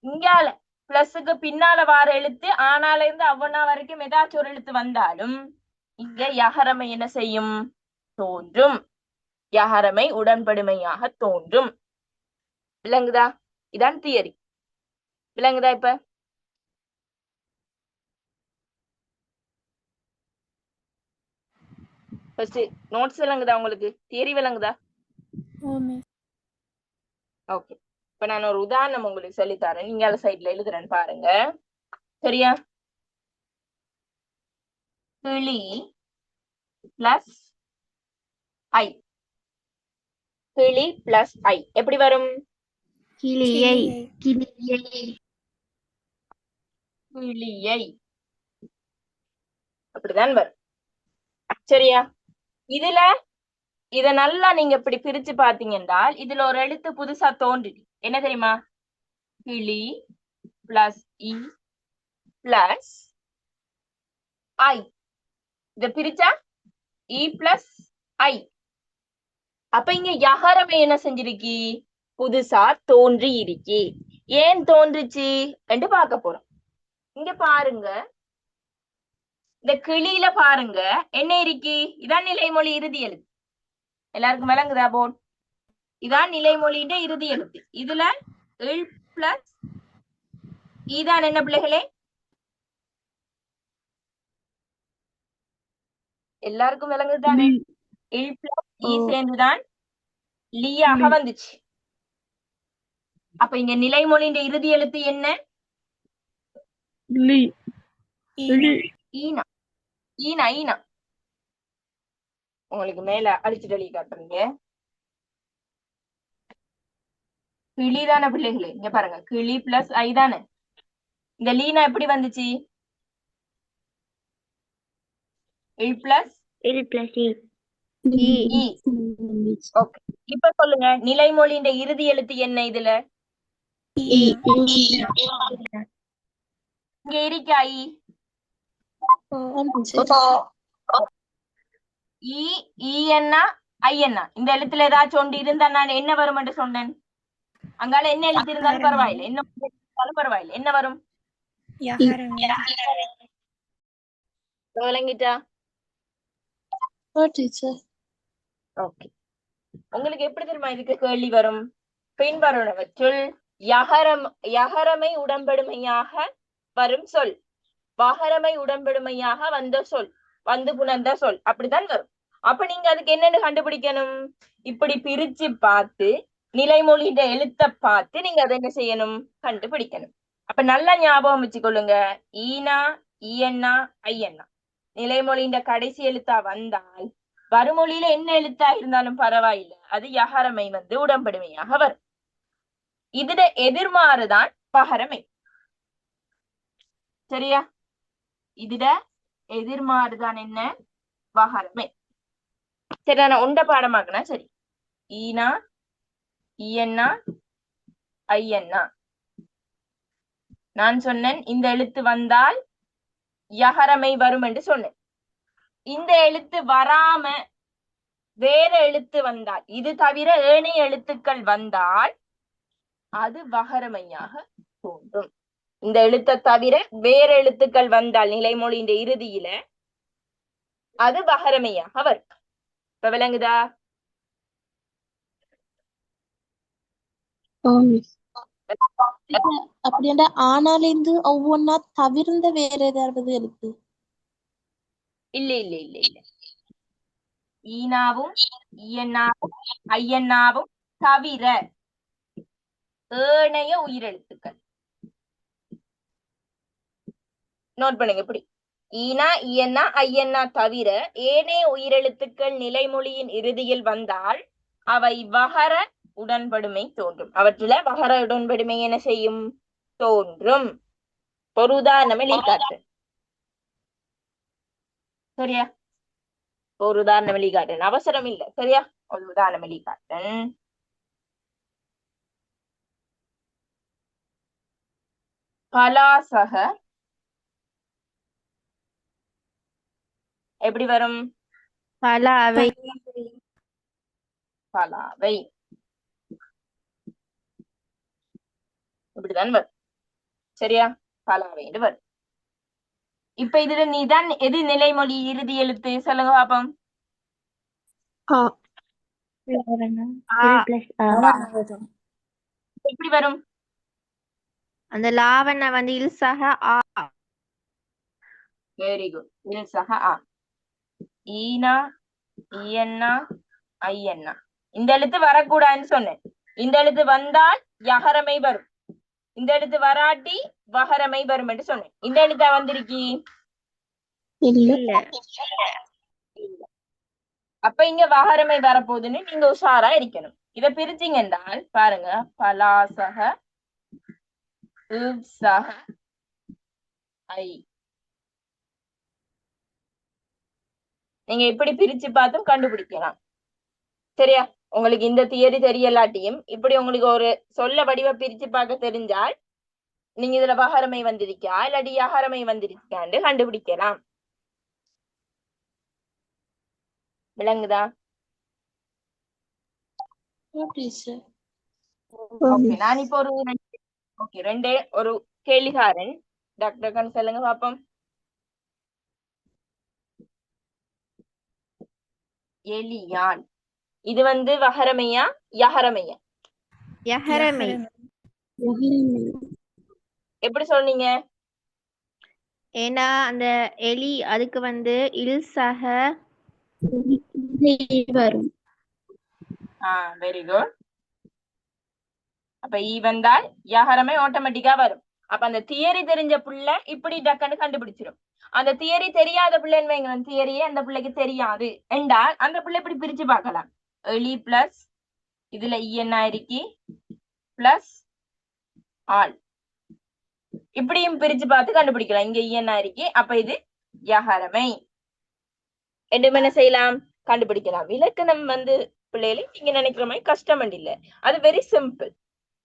Speaker 1: இங்கால பிளஸுக்கு பின்னால வார எழுத்து ஆனால இருந்து அவ்வனா வரைக்கும் ஏதாச்சும் ஒரு எழுத்து வந்தாலும் இங்க யகரமை என்ன செய்யும்? தோன்றும். யகரமை உடன்படுமையாக தோன்றும். விளங்குதா? இதான் தியரி. விளங்குதா? இப்ப ஃபர்ஸ்ட் நோட்ஸ் விளங்குதா உங்களுக்கு? தியரி விளங்குதா? ஓகே. இப்ப நான் ஒரு உதாரணம் உங்களுக்கு சொல்லித்தரேன், நீங்க அந்த சைட்ல எழுதுறேன்னு பாருங்க. சரியா? கிளி பிளஸ் ஐ. கிளி பிளஸ் ஐ எப்படி வரும்?
Speaker 2: கிளியை
Speaker 4: கிளியை
Speaker 1: கிளியை. அப்படிதான் வரும். சரியா? இதுல இத நல்லா நீங்க இப்படி பிரிச்சு பாத்தீங்கன்னா இதுல ஒரு எழுத்து புதுசா தோன்றுது. என்ன தெரியுமா? கிளி பிளஸ் இ பிளஸ் ஐ. இத பிரிச்சா இ பிளஸ் ஐ. அப்ப இங்க யகரமே என்ன செஞ்சிருக்கி? புதுசா தோன்றி இருக்கி. ஏன் தோன்றுச்சு என்று பார்க்க போறோம். இங்க பாருங்க, இந்த கிளியில பாருங்க என்ன இருக்கி? இதான் நிலைமொழி இறுதி எழுத்து. எல்லாருக்கும் விளங்குதா போன்? இதான் நிலைமொழியின் இறுதி எழுத்து. இதுல இல் பிளஸ் இதான் என்ன பிள்ளைகளே? எல்லாருக்கும் விளங்குதுதானே? இல் பிளஸ் இ சேர்ந்துதான் லீயாக வந்துச்சு. அப்ப இங்க நிலைமொழியின் இறுதி எழுத்து என்ன? ஈனா. ஈனா ஈனா. உங்களுக்கு மேல அடிச்சுட்டு எழுதி காட்டுறீங்க. கிளி தானே பிள்ளைகளே? இங்க பாருங்க, கிளி பிளஸ் ஐ தானே. இங்க லீனா எப்படி வந்துச்சு? இல் பிளஸ் இ. ஓகே. இப்ப சொல்லுங்க, நிலைமொழியின் இறுதி எழுத்து என்ன இதுல? இங்க இருக்கா இ? இ ஈயன்னா ஐயன்னா இந்த எழுத்துல ஏதாச்சும் ஒன்று இருந்தா நான் என்ன வரும் என்று சொன்னேன்? அங்கால என்ன எழுத்து இருந்தாலும் பரவாயில்லை, என்ன இருந்தாலும் பரவாயில்லை, என்ன வரும்? விளங்கிட்டா? ஓகே. உங்களுக்கு எப்படி தெரியுமா இதுக்கு கேள்வி வரும்? பின்வருவனவற்றுள் யகரமை உடம்படுமையாக வரும் சொல், வகரமை உடம்படுமையாக வந்த சொல், வந்து புணர்ந்த சொல், அப்படித்தான் வரும். அப்ப நீங்க அதுக்கு என்னன்னு கண்டுபிடிக்கணும்? இப்படி பிரிச்சு பார்த்து நிலைமொழியிட எழுத்த பார்த்து நீங்க அதை என்ன செய்யணும்? கண்டுபிடிக்கணும். அப்ப நல்லா ஞாபகம் வச்சுக்கொள்ளுங்க, ஈனா ஈயன்னா ஐயன்னா நிலைமொழியின் கடைசி எழுத்தா வந்தால் வருமொழியில என்ன எழுத்தா இருந்தாலும் பரவாயில்லை, அது யகரமை வந்து உடம்படுமையாக வரும். இதுட எதிர்மாறுதான் பகரமை. சரியா? இதுட எதிர்மாறுதான் என்ன? வகரமை. சரி, நான் உண்ட பாடமாக்குனா சரி. ஈனா ஈயன்னா ஐயன்னா. நான் சொன்னேன் இந்த எழுத்து வந்தால் யகரமை வரும் என்று சொன்னேன். இந்த எழுத்து வராம வேற எழுத்து வந்தால், இது தவிர ஏனைய எழுத்துக்கள் வந்தால் அது வகரமையாக தோன்றும். இந்த எழுத்தை தவிர வேற எழுத்துக்கள் வந்தால் நிலைமொழியின் இறுதியில அது வகரமையாக வரும். இப்ப விளங்குதா?
Speaker 5: அப்படின்னா ஆனாலேந்து ஒவ்வொன்னா தவிர்ந்த வேற ஏதாவது எழுத்து?
Speaker 1: இல்ல இல்ல இல்ல இல்ல ஈனாவும் ஈயன்னாவும் ஐயன்னாவும் தவிர ஏனைய உயிரெழுத்துக்கள். நோட் பண்ணுங்க இப்படி ஈனா ஈயன்னா ஐயன்னா தவிர ஏனைய உயிரெழுத்துக்கள் நிலைமொழியின் இறுதியில் வந்தால் அவை வகர உடன்படுமை தோன்றும். அவற்றில வகர உடன்படுமை என்ன செய்யும்? தோன்றும். ஒரு உதாரணம் வெளிக்காட்டு. சரியா? ஒரு உதாரணம் வெளிக்காட்டு. அவசரம் இல்ல. சரியா? ஒரு உதாரணம் வெளிக்காட்டு. பலாசக எப்படி வரும்?
Speaker 2: பலாவை.
Speaker 1: பலாவை இப்படிதான் வரும். சரியா? பலாவைன்னு வரும். இப்ப இதுல நீதான் எது நிலைமொழி இறுதி எழுத்து சொல்லுங்க பாப்போம். எப்படி வரும்?
Speaker 2: அந்த லாவண்ண வந்து இல்சக ஆ.
Speaker 1: Very good. இல்சக ஆ. ஈனா ஈயன்னா ஐயன்னா இந்த எழுத்து வரக்கூடாதுன்னு சொன்னேன். இந்த எழுத்து வந்தால் யகரமை வரும். இந்த எழுத்து வராட்டி வகரமை வரும் என்று சொன்னேன். இந்த எழுத்தா வந்திருக்கி?
Speaker 2: இல்ல.
Speaker 1: அப்ப இங்க வகரமை வரப்போகுதுன்னு நீங்க உஷாரா இருக்கணும். இத பிரிச்சிங்க என்றால் பாருங்க பலாசக இல்சக ஐ. நீங்க இப்படி பிரிச்சு பார்த்தும் கண்டுபிடிக்கலாம். சரியா? உங்களுக்கு இந்த தியரி தெரியலாட்டியும் இப்படி உங்களுக்கு ஒரு சொல்ல வடிவ பிரிச்சு பார்க்க தெரிஞ்சால் நீங்க இதுல வகரமை வந்திருக்கா இல்லாட்டி யகரமை வந்திருக்கான்னு கண்டுபிடிக்கலாம். விளங்குதா? ஓகே. நான் இப்போ ஒரு ரெண்டே ஒரு கேள்விக்காரன் டாக்டர் சொல்லுங்க பாப்போம். எலியான் இது வந்து வகரமையா யகரமையா?
Speaker 2: யஹரமை.
Speaker 1: எப்படி சொன்னீங்க?
Speaker 2: ஏன்னா அந்த எலி அதுக்கு வந்து இல்சக
Speaker 3: வரும்.
Speaker 1: Very good. அப்ப ஈ வந்தால் யகரமை ஆட்டோமேட்டிக்கா வரும். அப்ப அந்த தியரி தெரிஞ்ச புள்ள இப்படி டக்குன்னு கண்டுபிடிச்சிடும். அந்த தியரி தெரியாத பிள்ளைன்னு வைங்களேன், தியரியே அந்த பிள்ளைக்கு தெரியாது என்றால் அந்த பிள்ளை இப்படி பிரிச்சு பார்க்கலாம். எலி பிளஸ் இதுல ஈயன்னா இருக்கி பிளஸ் ஆல் இப்படியும் பிரிச்சு பார்த்து கண்டுபிடிக்கலாம். இங்க ஈயன்னா இருக்கி அப்ப இது யகரமை என்று என்ன செய்யலாம்? கண்டுபிடிக்கலாம். இலக்கணம் வந்து பிள்ளைகளை நீங்க நினைக்கிற மாதிரி கஷ்டம் இல்ல, அது வெரி சிம்பிள்.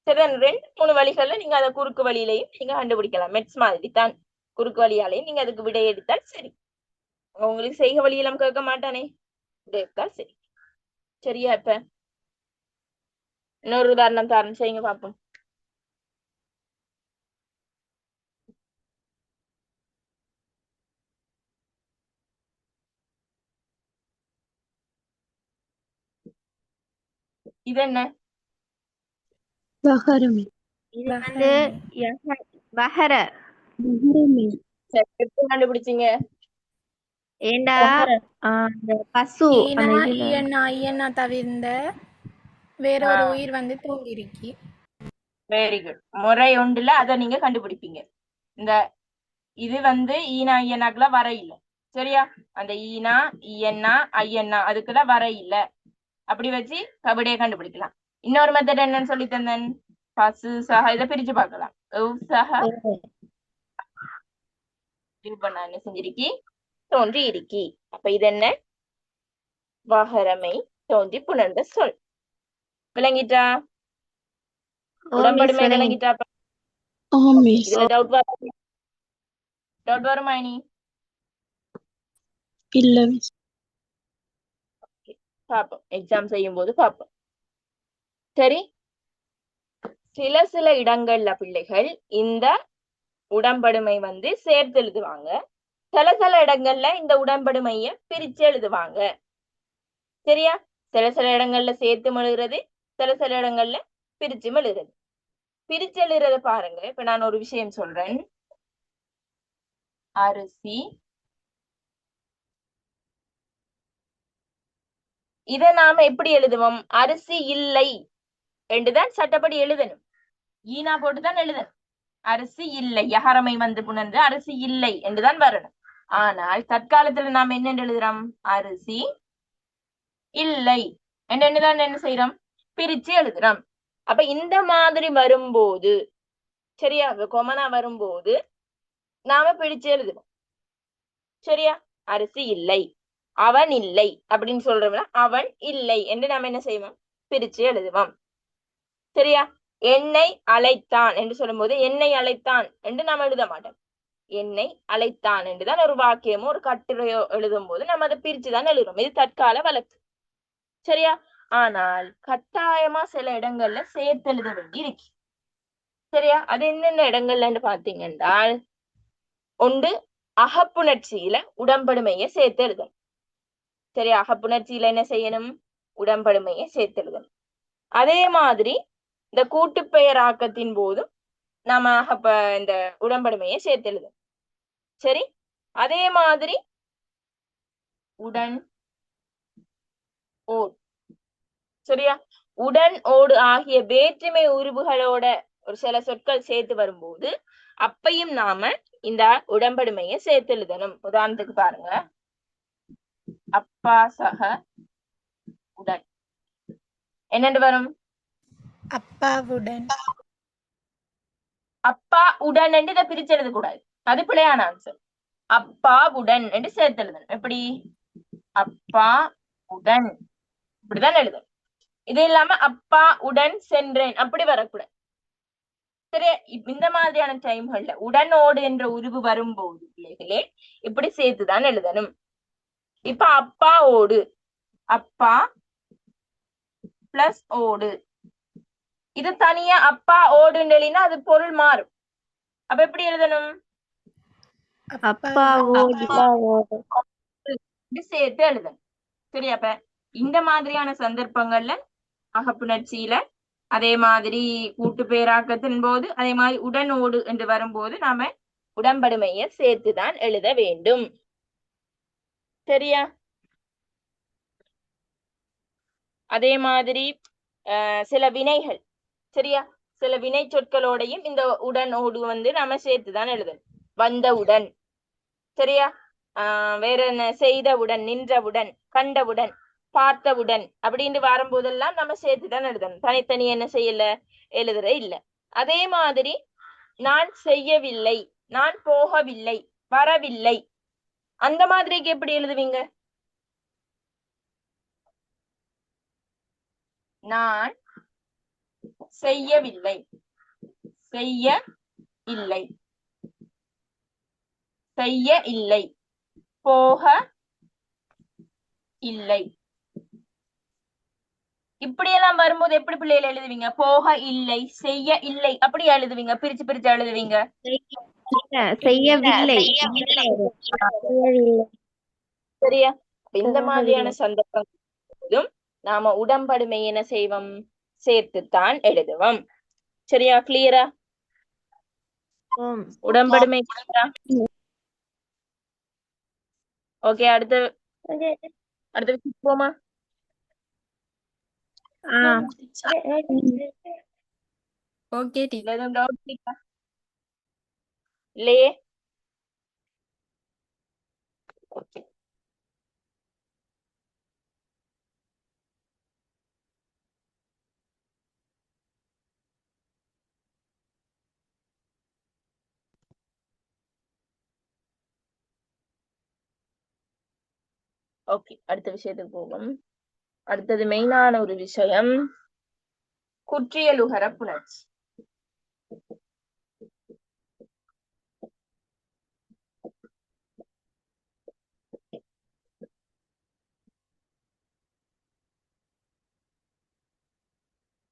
Speaker 1: சரி, 2-3 வழிகள்ல நீங்க அதை குறுக்கு வழியிலையும் நீங்க கண்டுபிடிக்கலாம். மெட்ஸ் மாதிரி தான் குறுக்கு வழியாலையும் நீங்க அதுக்கு விடை எடுத்தால் சரி. உங்களுக்கு செய்க வழியெல்லாம் கேட்க மாட்டானே, விடை எடுத்தால் சரி. சரியா? இப்ப இன்னொரு உதாரணம் தாரணம் செய்யுங்க பாப்போம். இது என்ன?
Speaker 3: வகரமை.
Speaker 2: இது வந்து வஹர.
Speaker 1: எப்படி கண்டுபிடிச்சீங்க?
Speaker 2: ஏண்டா அந்த பசு அந்த இதுல
Speaker 4: ஐயன்னா தவிர்ந்த வேற ஒரு உயிர் வந்து தோன்றிருக்கி.
Speaker 1: Very good. முறை ஒன்றுல அதை நீங்க கண்டுபிடிப்பீங்க. இந்த இது வந்து ஈனா ஐயனாக்குல வர இல்லை. சரியா? அந்த ஈனா ஈயன்னா ஐயன்னா அதுக்குள்ள வர இல்லை. அப்படி வச்சு கபடியை கண்டுபிடிக்கலாம். இன்னொரு மெத்தட் என்னன்னு சொல்லி தந்தேன், பசு சக இதை பிரிச்சு பார்க்கலாம். என்ன செஞ்சிருக்கி? தோன்றி இருக்கி. அப்ப இது என்ன? வகரமை தோன்றி புணர்ந்த சொல். விளங்கிட்டா? உடம்படுமை விளங்கிட்டா? இதுல டவுட் வருமா இனி?
Speaker 5: இல்ல.
Speaker 1: பாப்போம், எக்ஸாம் செய்யும் போது பாப்போம். சரி, சில இடங்கள்ல பிள்ளைகள் இந்த உடம்படுமை வந்து சேர்த்து எழுதுவாங்க. சில இடங்கள்ல இந்த உடம்படுமைய பிரிச்சு எழுதுவாங்க. சரியா? சில இடங்கள்ல சேர்த்து எழுதுறது, சில இடங்கள்ல பிரிச்சும் எழுதுறது. பிரிச்சு எழுதுறத பாருங்க. இப்ப நான் ஒரு விஷயம் சொல்றேன். அரிசி, இத நாம எப்படி எழுதுவோம்? அரிசி இல்லை என்றுதான் சட்டப்படி எழுதணும். ஈனா போட்டுதான் எழுதணும். அரிசி இல்லை, யகரமை வந்து புணர்ந்து அரிசி இல்லை என்றுதான் வரணும். ஆனால் தற்காலத்துல நாம என்ன எழுதுறோம்? அரிசி இல்லை என்னதான் என்ன செய்யறோம்? பிரிச்சு எழுதுறோம். அப்ப இந்த மாதிரி வரும்போது, சரியா, கொமனா வரும்போது நாம பிரிச்சு எழுதுவோம். சரியா? அரிசி இல்லை, அவன் இல்லை அப்படின்னு சொல்றோம்னா அவன் இல்லை என்று நாம என்ன செய்வோம்? பிரிச்சு எழுதுவோம். சரியா? என்னை அழைத்தான் என்று சொல்லும் போது என்னை அழைத்தான் என்று நாம் எழுத மாட்டோம். என்னை அழைத்தான் என்றுதான் ஒரு வாக்கியமோ ஒரு கட்டுரையோ எழுதும் போது நம்ம அதை பிரிச்சுதான் எழுதுறோம். இது தற்கால வழக்கு. சரியா? ஆனால் கட்டாயமா சில இடங்கள்ல சேர்த்து எழுத வேண்டி இருக்கு. சரியா? அது எந்தெந்த இடங்கள்ல பாத்தீங்கன்றால், ஒன்று அகப்புணர்ச்சியில உடம்படுமையை சேர்த்து எழுதணும். சரியா? அகப்புணர்ச்சியில என்ன செய்யணும்? உடம்படுமையை சேர்த்து எழுதணும். அதே மாதிரி இந்த கூட்டுப்பெயராக்கத்தின் போதும் நாம இந்த உடம்படுமையை சேர்த்து எழுதணும். சரி, அதே மாதிரி உடன் ஓடு. சரியா? உடன் ஓடு ஆகிய வேற்றுமை உருபுகளோட ஒரு சில சொற்கள் சேர்த்து வரும்போது அப்பையும் நாம இந்த உடம்படுமையை சேர்த்து எழுதணும். உதாரணத்துக்கு பாருங்க, அப்பா சக உடன் என்னண்டு வரும்?
Speaker 4: அப்பாவுடன்.
Speaker 1: அப்பா உடன் என்று இதை பிரிச்சு எழுதக்கூடாது. அது பிழையான ஆன்சர். அப்பாவுடன் என்று சேர்த்து எழுதணும். எப்படி? அப்பா உடன் இப்படிதான் எழுதணும். இது இல்லாம அப்பா உடன் சென்றேன் அப்படி வரக்கூடாது. சரி, இந்த மாதிரியான டைம்கள்ல உடனோடு என்ற உருவு வரும்போது பிள்ளைகளே இப்படி சேர்த்துதான் எழுதணும். இப்ப அப்பா ஓடு, அப்பா பிளஸ் ஓடு, இது தனியா அப்பா ஓடுன்னு எழுதினா அது பொருள் மாறும். அப்ப எப்படி எழுதணும்? சேர்த்து எழுதணும். சரி, அப்ப இந்த மாதிரியான சந்தர்ப்பங்கள்ல அகப்புணர்ச்சியில, அதே மாதிரி கூட்டு பேராக்கத்தின் போது, அதே மாதிரி உடனோடு என்று வரும்போது நாம உடம்படுமையை சேர்த்துதான் எழுத வேண்டும். சரியா? அதே மாதிரி சில வினைகள், சரியா, சில வினை சொற்களோடையும் இந்த உடனோடு வந்து நாம சேர்த்துதான் எழுதணும். வந்தவுடன், சரியா, வேற என்ன? செய்தவுடன், நின்றவுடன், கண்டவுடன், பார்த்தவுடன் அப்படின்னு வரும்போதெல்லாம் நம்ம சேர்த்துதான் எழுதணும். தனித்தனி என்ன செய்யல எழுதுற இல்ல. அதே மாதிரி நான் செய்யவில்லை, நான் போகவில்லை, வரவில்லை, அந்த மாதிரிக்கு எப்படி எழுதுவீங்க? நான் செய்யவில்லை, செய்ய இல்லை, செய்ய இல்லை, போக இல்லை, இப்படியெல்லாம் வரும்போது எப்படி பிள்ளைகள் எழுதுவீங்க? போக இல்லை, செய்ய இல்லை, அப்படி எழுதுவீங்க? பிரிச்சு பிரிச்சு எழுதுவீங்க?
Speaker 2: செய்யவில்லை.
Speaker 1: சரியா? இந்த மாதிரியான சந்தர்ப்பங்களும் நாம உடம்படுமை என்ன செய்வோம்? சேர்த்துத்தான் எழுதுவோம். சரியா? கிளியரா? உடம்படுமை கிளியரா? ஓகே, அடுத்த போமா?
Speaker 4: ஓகே
Speaker 1: எதுவும் டவுட் இருக்கா? இல்லையே? ஓகே, ஓகே, அடுத்த விஷயத்துக்கு போவோம். அடுத்தது மெயினான ஒரு விஷயம், குற்றியலுகர புணர்ச்சி.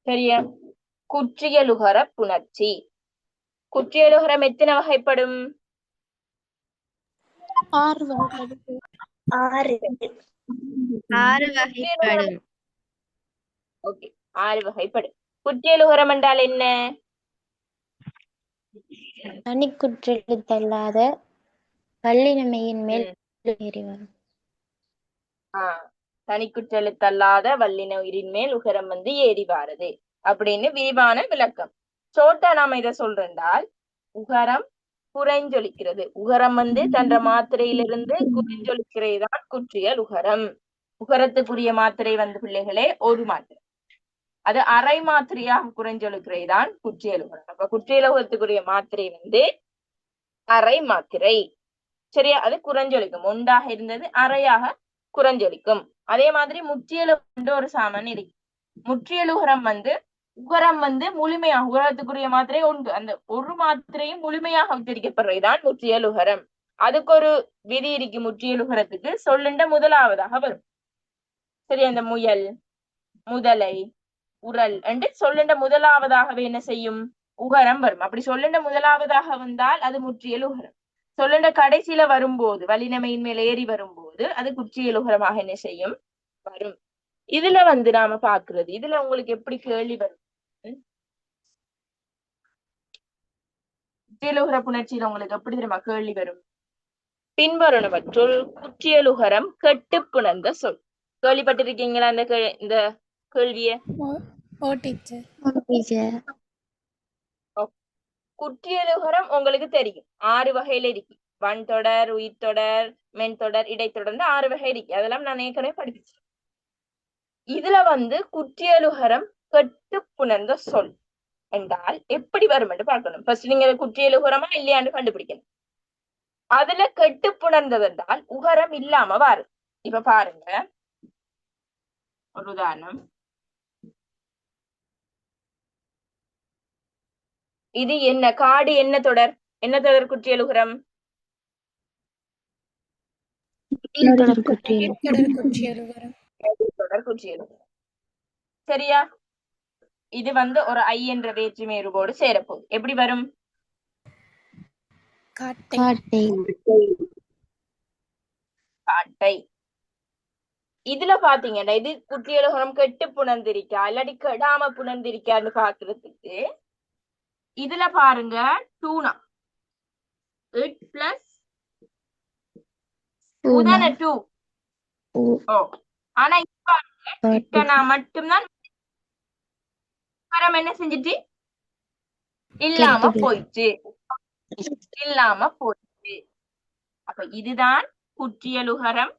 Speaker 1: சரியா? குற்றியலுகர புணர்ச்சி. குற்றியலுகரம் எத்தனை வகைப்படும்?
Speaker 5: 6 வகைப்படும்.
Speaker 2: 6 வகைப்படும்.
Speaker 1: ஓகே, 6 வகைப்படும். குற்றியலுகரம் என்றால் என்ன?
Speaker 3: தனிக்குற்றெழுத்தல்லாத வல்லினமையின் மேல்
Speaker 1: ம்.
Speaker 3: ஏறி வரும்.
Speaker 1: தனிக்குற்றெழுத்தல்லாத வல்லின உயிரின் மேல் உகரம் வந்து ஏறி வாருது அப்படின்னு விரிவான விளக்கம். சோட்டா நாம இதை சொல்றால் உகரம் குறைஞ்சொலிக்கிறது. உகரம் வந்து தன்ற மாத்திரையிலிருந்து குறைஞ்சொலிக்கிறது தான் குற்றியல் உகரம். உகரத்துக்குரிய மாத்திரை வந்து பிள்ளைகளே ஒரு மாத்திரை, அது அரை மாத்திரையாக குறைஞ்சொலிக்கிறது தான் குற்றியல் உகரம். அப்ப குற்றியல் உகரத்துக்குரிய மாத்திரை வந்து அரை மாத்திரை. சரியா? அது குறைஞ்சொலிக்கும். ஒன்றாக இருந்தது அரையாக குறைஞ்சொலிக்கும். அதே மாதிரி முற்றியலுகரம் ஒரு சாமன் இருக்கு. முற்றியலுகரம் வந்து உகரம் வந்து முழுமையாக, உகரத்துக்குரிய மாத்திரை ஒன்று, அந்த ஒரு மாத்திரையும் முழுமையாக உச்சரிக்கப்படுறதுதான் முற்றியலுகரம். அதுக்கு ஒரு விதி இருக்கு. முற்றியலுகரத்துக்கு சொல்லுண்ட முதலாவதாக வரும். சரி, அந்த முயல், முதலை, உரல் என்று சொல்லுண்ட முதலாவதாகவே என்ன செய்யும்? உகரம் வரும். அப்படி சொல்லுண்ட முதலாவதாக வந்தால் அது முற்றியலுகரம். சொல்லுண்ட கடைசியில வரும்போது, வல்லினமையின் மேல் ஏறி வரும்போது அது குற்றியலுகரமாக என்ன செய்யும்? வரும். இதுல வந்து நாம பாக்குறது, இதுல உங்களுக்கு எப்படி கேள்வி வரும்? குற்றியலுகர புணர்ச்சியில உங்களுக்கு எப்படி தெரியுமா கேள்வி வரும்? பின்வருவனவற்றுள் குற்றியலுகரம் கெட்டு புணர்ந்த சொல். கேள்விப்பட்டிருக்கீங்களா இந்த கேள்விய?
Speaker 4: ஓ டீச்சர்.
Speaker 3: டீச்சர்,
Speaker 1: குற்றியலுகரம் உங்களுக்கு தெரியும், 6 வகையில இருக்கு. வன்தொடர், உயிர்த்தொடர், மென்தொடர், இடைத்தொடர்ந்து 6 வகை இருக்கு. அதெல்லாம் நான் ஏற்கனவே படிச்சேன். இதுல வந்து குற்றியலுகரம் கெட்டு புணர்ந்த சொல் என்றால் எப்படி வரும் என்று பார்க்கணும். ஃபர்ஸ்ட் நீங்க குற்றியலுகரமா இல்லையான்னு கண்டுபிடிக்கணும். அதுல கெட்டு புணர்ந்தது என்றால் உகரம் இல்லாம வாரு. இப்ப பாருங்க, ஒரு உதாரணம். இது என்ன காடு? என்ன தொடர்? என்ன தொடர் குற்றியலுகரம்?
Speaker 3: தொடர் குற்றியல்.
Speaker 4: தொடர் குற்றியலுகரம்.
Speaker 1: தொடர் குற்றியலுகரம். சரியா? இது வந்து ஒரு ஐ என்ற வேற்றுமை உருவோடு சேரப்போகுது. எப்படி வரும்?
Speaker 4: காட்டை.
Speaker 3: காட்டை.
Speaker 1: காட்டை. இதுல பாத்தீங்கன்னா இது குற்றியலுகரம் கெட்டு புணர்ந்திருக்கா இல்லாட்டி கெடாம புணர்ந்திருக்கான்னு பாக்குறதுக்கு இதுல பாருங்க, டூனா இட் பிளஸ் உதான 2. ஓ, ஆனா இப்ப பாருங்க, இட்டனா மட்டும்தான் உகரம் என்ன செஞ்சுட்டு இல்லாம போயிடுச்சு. இல்லாம போயிடுச்சு. அப்ப இதுதான் குற்றியலுகரம்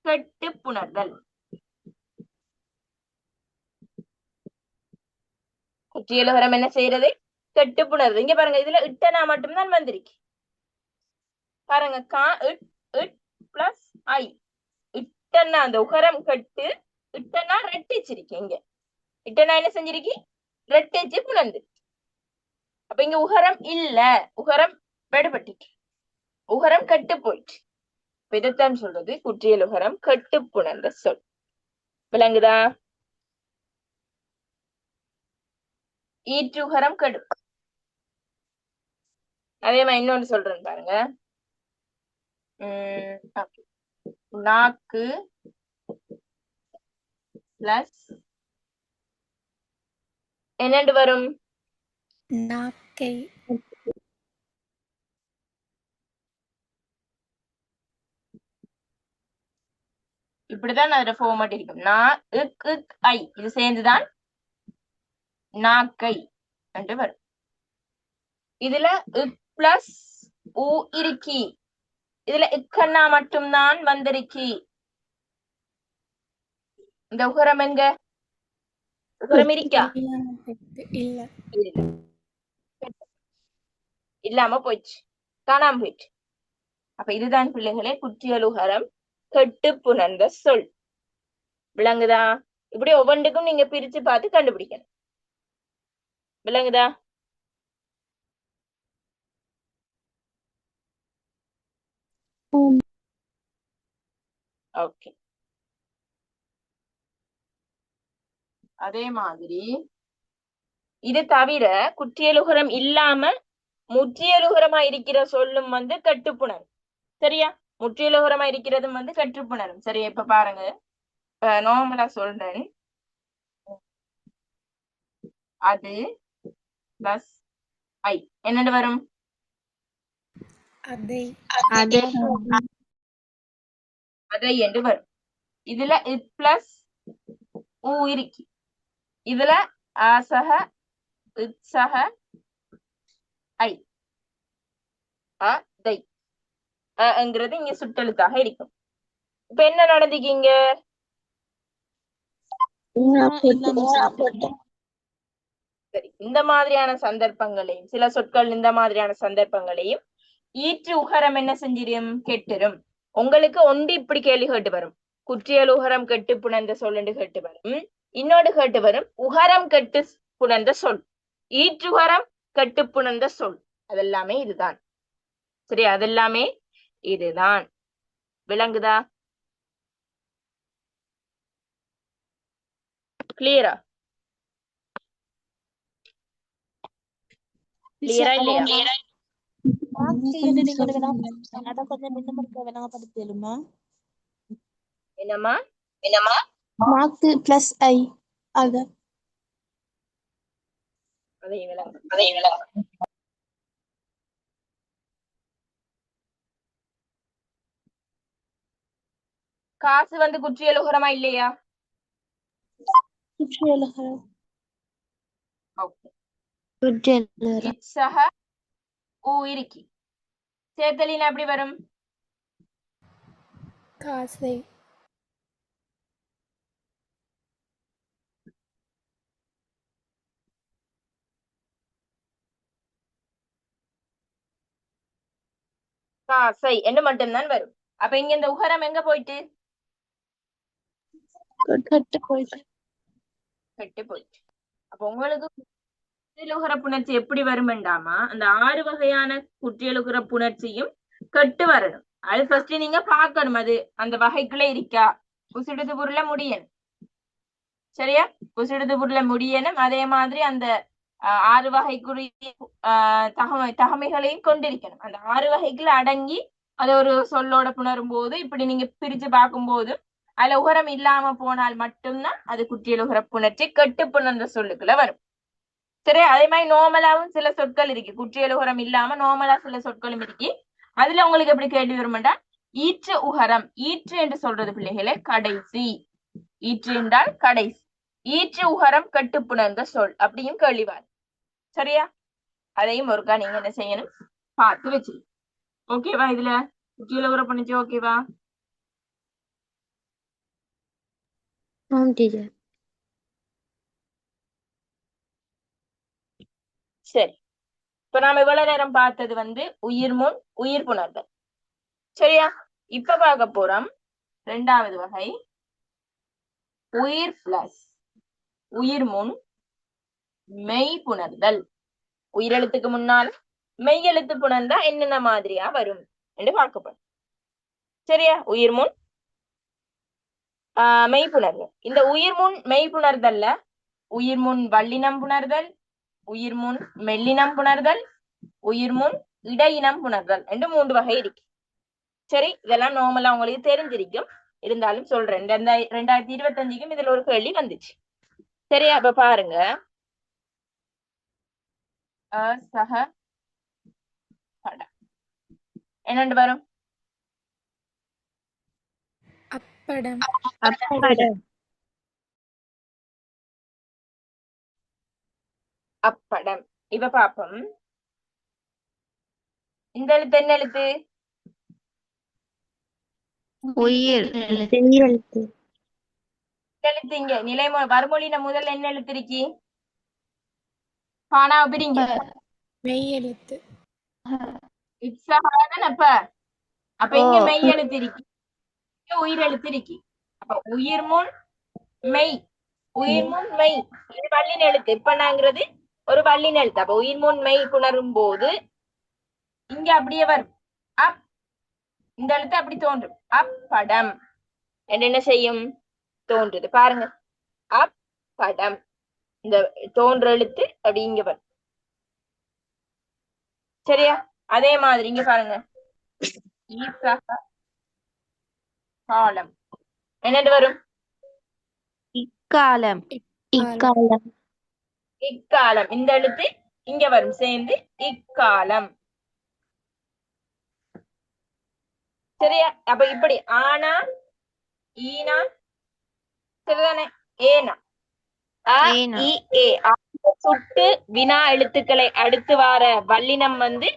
Speaker 1: கெட்டு புணர்தல். குற்றியலுகரம் என்ன செய்யறது? கெட்டு புணர்தல். இங்க பாருங்க, இதுல இட்டனா மட்டும்தான் வந்திருக்கு. பாருங்க, கா இட் இட் பிளஸ் ஐ. இட்டனா அந்த உகரம் கெட்டு, இட்டனா ரெட்டிச்சிருக்கு. இங்க இட்டனா என்ன செஞ்சிருக்கு? ரெட்டிச்சு புணர்ந்து. அப்ப இங்க உகரம் இல்ல, உகரம் விடுபட்டுச்சு, உகரம் கெட்டு போயிடுச்சு. இதைத்தான் சொல்றது குற்றியலுகரம் கெட்டு புணர்ந்த சொல். விளங்குதா? ஈற்றுகரம் கெடு. அதே மாதிரி இன்னொன்னு சொல்றேன் பாருங்க. நாக்கு பிளஸ் என்னண்டு வரும்?
Speaker 4: நாக்கை.
Speaker 1: இப்படிதான் அதோட ஃபார்மேட் இருக்கும். நா இக் இக் ஐ இது சேர்ந்துதான் நாக்கை என்று வரும். இதுல இக் பிளஸ் ஊ இருக்கி. இதுல இக்கண்ணா மட்டும்தான் வந்திருக்கி. இந்த உகரம் எங்க? உகரம் இருக்கா?
Speaker 4: இல்ல.
Speaker 1: இல்லாம போயிடுச்சு, காணாம போயிடுச்சு. அப்ப இதுதான் பிள்ளைகளே குற்றியலுகரம் கெட்டு புணர்ந்த சொல். விளங்குதா? இப்படி ஒவ்வொன்றுக்கும் நீங்க பிரிச்சு பார்த்து கண்டுபிடிக்கணும். விளங்குதா? ஓகே. அதே மாதிரி இது தவிர குற்றியலுகரம் இல்லாம முற்றியலுகரமா இருக்கிற சொல்லும் வந்து கட்டுப்புணரும். சரியா? முற்றியலுகரமா இருக்கிறதும் வந்து கட்டுப்புணரும். சரியா? இப்ப பாருங்க, நார்மலா சொல்றேன். அது பிளஸ் ஐ என்னண்டு வரும்?
Speaker 4: அதை
Speaker 2: அதை
Speaker 1: அதை என்று வரும். இதுல பிளஸ் ஊ இருக்கு. இதுல ஆசக இத்சக ஐ அதை ங்கிறது இங்க சுட்டெழுத்தாக இருக்கும். இப்ப என்ன நடந்துக்கீங்க? சரி, இந்த மாதிரியான சந்தர்ப்பங்களையும் சில சொற்கள் இந்த மாதிரியான சந்தர்ப்பங்களையும் ஈற்று உகரம் என்ன செஞ்சிடும்? கெட்டுரும். உங்களுக்கு ஒன்று இப்படி கேள்வி கேட்டு வரும், குற்றியல் உகரம் கெட்டு புணர்ந்த சொல் என்று கேட்டு வரும். இன்னொரு கேட்டு வரும், உகரம் கெட்டு புணர்ந்த சொல், ஈற்றுகரம் கெட்டு புணர்ந்த சொல். அதெல்லாமே இதுதான். சரி, அதெல்லாமே இதுதான். விளங்குதா? கிளியரா? கிளியரா இல்லையா?
Speaker 5: அத கொஞ்சம் இன்னும் விளங்கப்படுத்தலுமா?
Speaker 1: என்னம்மா?
Speaker 5: மார்க் பிளஸ் ஐ அத
Speaker 1: அதை விளங்கு. காசு வந்து குற்றியல் உகரமா இல்லையா?
Speaker 5: குற்றியலுகரம்.
Speaker 1: ஓகே.
Speaker 3: குற்றியலுகரம்.
Speaker 1: இத்சக ஊ இருக்கு. சேர்த்தலின் எப்படி வரும்?
Speaker 4: காசை
Speaker 1: காசை என்று மட்டும்தான் வரும். அப்ப இங்க இந்த உகரம் எங்க போயிட்டு?
Speaker 5: கட்டு போயிட்டு.
Speaker 1: கெட்டு போயிட்டு. அப்ப உங்களுக்கு குற்றியலுகர புணர்ச்சி எப்படி வரும் வேண்டாமா? அந்த 6 வகையான குற்றியலுகர புணர்ச்சியும் கெட்டு வரணும். அது ஃபர்ஸ்ட் நீங்க பார்க்கணும், அது அந்த வகைக்குள்ள இருக்கா. உசிடுது பொருள முடியணும். சரியா? உசிடுது பொருள முடியணும். அதே மாதிரி அந்த 6 வகைக்குரிய தகமைகளையும் கொண்டிருக்கணும். அந்த 6 வகைக்குள்ள அடங்கி அதை ஒரு சொல்லோட புணரும் போது இப்படி நீங்க பிரிச்சு பார்க்கும்போது அதுல உகரம் இல்லாம போனால் மட்டும்தான் அது குற்றியல் உகர புணர்ச்சி கெட்டு புணர்ந்த சொல்லுக்குள்ள வரும். சரி, அதே மாதிரி நோமலாவும் சில சொற்கள் இருக்கு, குற்றியல் உகரம் இல்லாம நோமலா சில சொற்களும் இருக்கு. அதுல உங்களுக்கு எப்படி கேள்வி வருமாட்டா? ஈற்று உகரம், ஈற்று என்று சொல்றது பிள்ளைகளே கடைசி, ஈற்று என்றால் கடைசி, ஈற்று உகரம் கெட்டு புணர்ந்த சொல் அப்படியும் கேள்விவார். சரியா? அதையும் ஒருக்கா நீங்க என்ன செய்யணும், பார்த்து வச்சு. ஓகேவா? இதுல குற்றியல் உகர புணர்ச்சி ஓகேவா? சரி, இப்ப நாம இவ்வளவு நேரம் பார்த்தது வந்து உயிர் முன் உயிர் புணர்தல். சரியா? இப்ப பார்க்க போறோம் 2வது வகை, உயிர் பிளஸ் உயிர் முன் மெய் புணர்தல். உயிரெழுத்துக்கு முன்னால் மெய் எழுத்து புணர்ந்தா என்னென்ன மாதிரியா வரும் என்று பார்க்கப்படும். சரியா? உயிர் முன் மெய் புணர்தல். இந்த உயிர் முன் மெய் புணர்தல்ல உயிர் முன் வல்லினம் புணர்தல், உயிர் முன் மெல்லினம் புணர்தல், உயிர் முன் இடையினம் புணர்தல் என்று 3 வகை இருக்கு. சரி, இதெல்லாம் நார்மலா உங்களுக்கு தெரிஞ்சிருக்கும், இருந்தாலும் சொல்றேன். 2025க்கும் இதுல ஒரு கேள்வி வந்துச்சு. சரியா? அப்ப பாருங்க, சக படம் என்னண்டு வரும்?
Speaker 4: அப்படம்
Speaker 1: அப்படம். இப்ப பாப்போம், இந்த எழுத்து என்ன எழுத்து?
Speaker 2: உயிர்
Speaker 1: எழுத்து. இங்க நிலை வறுமொழியின முதல்ல என்ன எழுத்து இருக்கி? பானா பிரிங்க.
Speaker 4: மெய் எழுத்து.
Speaker 1: அப்ப இங்க மெய் எழுத்து இருக்கி, உயிர் எழுத்து இருக்கி. அப்ப உயிர் முன் மெய், உயிர் முன் மெய், இது வல்லின எழுத்து. இப்பனாங்கிறது ஒரு வல்லின எழுத்து. அப்ப உயிர் முன் மெய் புணரும் போது இங்க அப்படியே வரும் அப், இந்த எழுத்து அப்படி தோன்றும். அப்படம் என்ன செய்யும்? தோன்றுது. பாருங்க, அப்படம், இந்த தோன்ற எழுத்து அப்படி இங்க வரும். சரியா? அதே மாதிரி இங்க பாருங்க, காலம் என்னது வரும்?
Speaker 2: இக்காலம்.
Speaker 1: இக்காலம். இந்த எழுத்து இங்க வரும் சேர்ந்து இக்காலம். சரியா? அப்ப இப்படி ஆனா ஈனா சரிதானே, ஏனா அ
Speaker 2: ஏனா.
Speaker 1: இ ஏ சுட்டு வினா எழுத்துக்களை அடுத்து வார வல்லினம் வந்து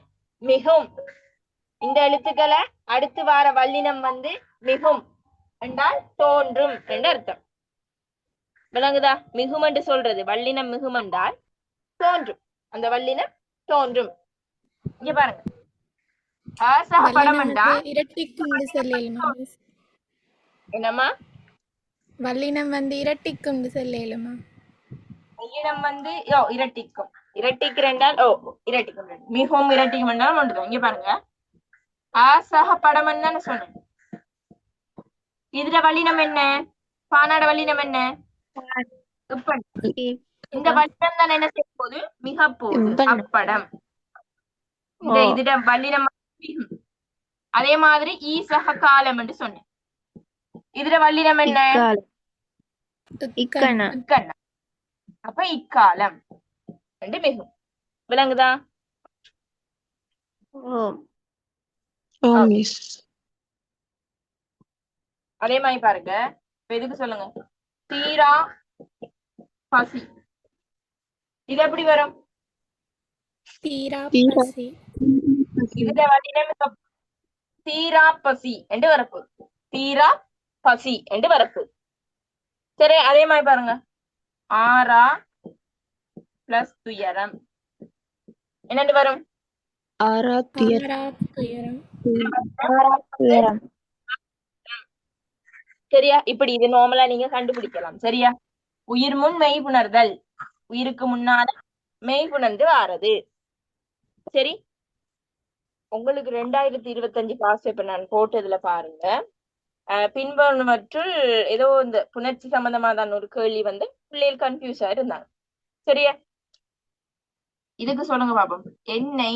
Speaker 1: மிகும். இந்த எழுத்துக்களை அடுத்து வார வல்லினம் வந்து மிகும் என்றால் தோன்றும் என்று அர்த்தம். விளங்குதா? மிகும் என்று சொல்றது வல்லினம் மிகும் என்றால் தோன்றும், அந்த வல்லினம் தோன்றும். இங்க பாருங்க, ஆசக படம்
Speaker 4: வல்லினம்
Speaker 1: என்றா
Speaker 4: வந்து இரட்டிக்குண்டு சொல்லலுமா மிஸ்?
Speaker 1: என்னம்மா?
Speaker 4: வல்லினம் வந்து இரட்டிக்குண்டு சொல்லலுமா?
Speaker 1: வல்லினம் வந்து இரட்டிக்கும். இரட்டிக்கிறென்றால் இரட்டிக்கும். மிகவும் இரட்டிக்கும் என்றால் ஒன்றுதான். இங்க பாருங்க, ஆசக படம் என்னன்னு சொன்னேன். இதுல வல்லினம் என்ன? பானாட வல்லினம் என்ன? இப்பன். இந்த வல்லினம் தான் என்ன செய்ய போகுது? மிக போகுது. அப்படம். இந்த இதுட வல்லினம் மிகும். அதே மாதிரி ஈசக காலம் என்று சொன்னேன். இதுல வல்லினம் என்ன?
Speaker 2: இக்கண.
Speaker 1: இக்கண்ண. அப்ப இக்காலம் என்று மிகும். விளங்குதா?
Speaker 5: ஓ மிஸ்.
Speaker 1: அதே மாதிரி பாருங்க, இப்ப எதுக்கு சொல்லுங்க, தீரா பசி. இது எப்படி வரும்?
Speaker 4: தீரா
Speaker 5: தீரா.
Speaker 4: பசி.
Speaker 1: இதுல வல்லினம் தீரா பசி என்று வரப்பு. தீரா பசி என்று வரப்பு. சரி, அதே மாதிரி பாருங்க, ஆரா பிளஸ் துயரம் என்னண்டு வரும்?
Speaker 4: ஆரா துயரம்.
Speaker 3: துயரம்.
Speaker 1: சரியா? இப்படி இது நார்மலா நீங்க கண்டுபிடிக்கலாம். சரியா? உயிர் முன் மெய் புணர்தல், உயிருக்கு முன்னால மெய் புணர்ந்து வாரது. சரி, உங்களுக்கு 2025 பாஸ் பேப்பர் நான் போட்டதுல பாருங்க, பின்வருவனவற்றுள் ஏதோ இந்த புணர்ச்சி சம்பந்தமா தான் ஒரு கேள்வி வந்து பிள்ளைகள் கன்ஃபியூஸா இருந்தாங்க. சரியா? இதுக்கு சொல்லுங்க பாப்போம். என்னை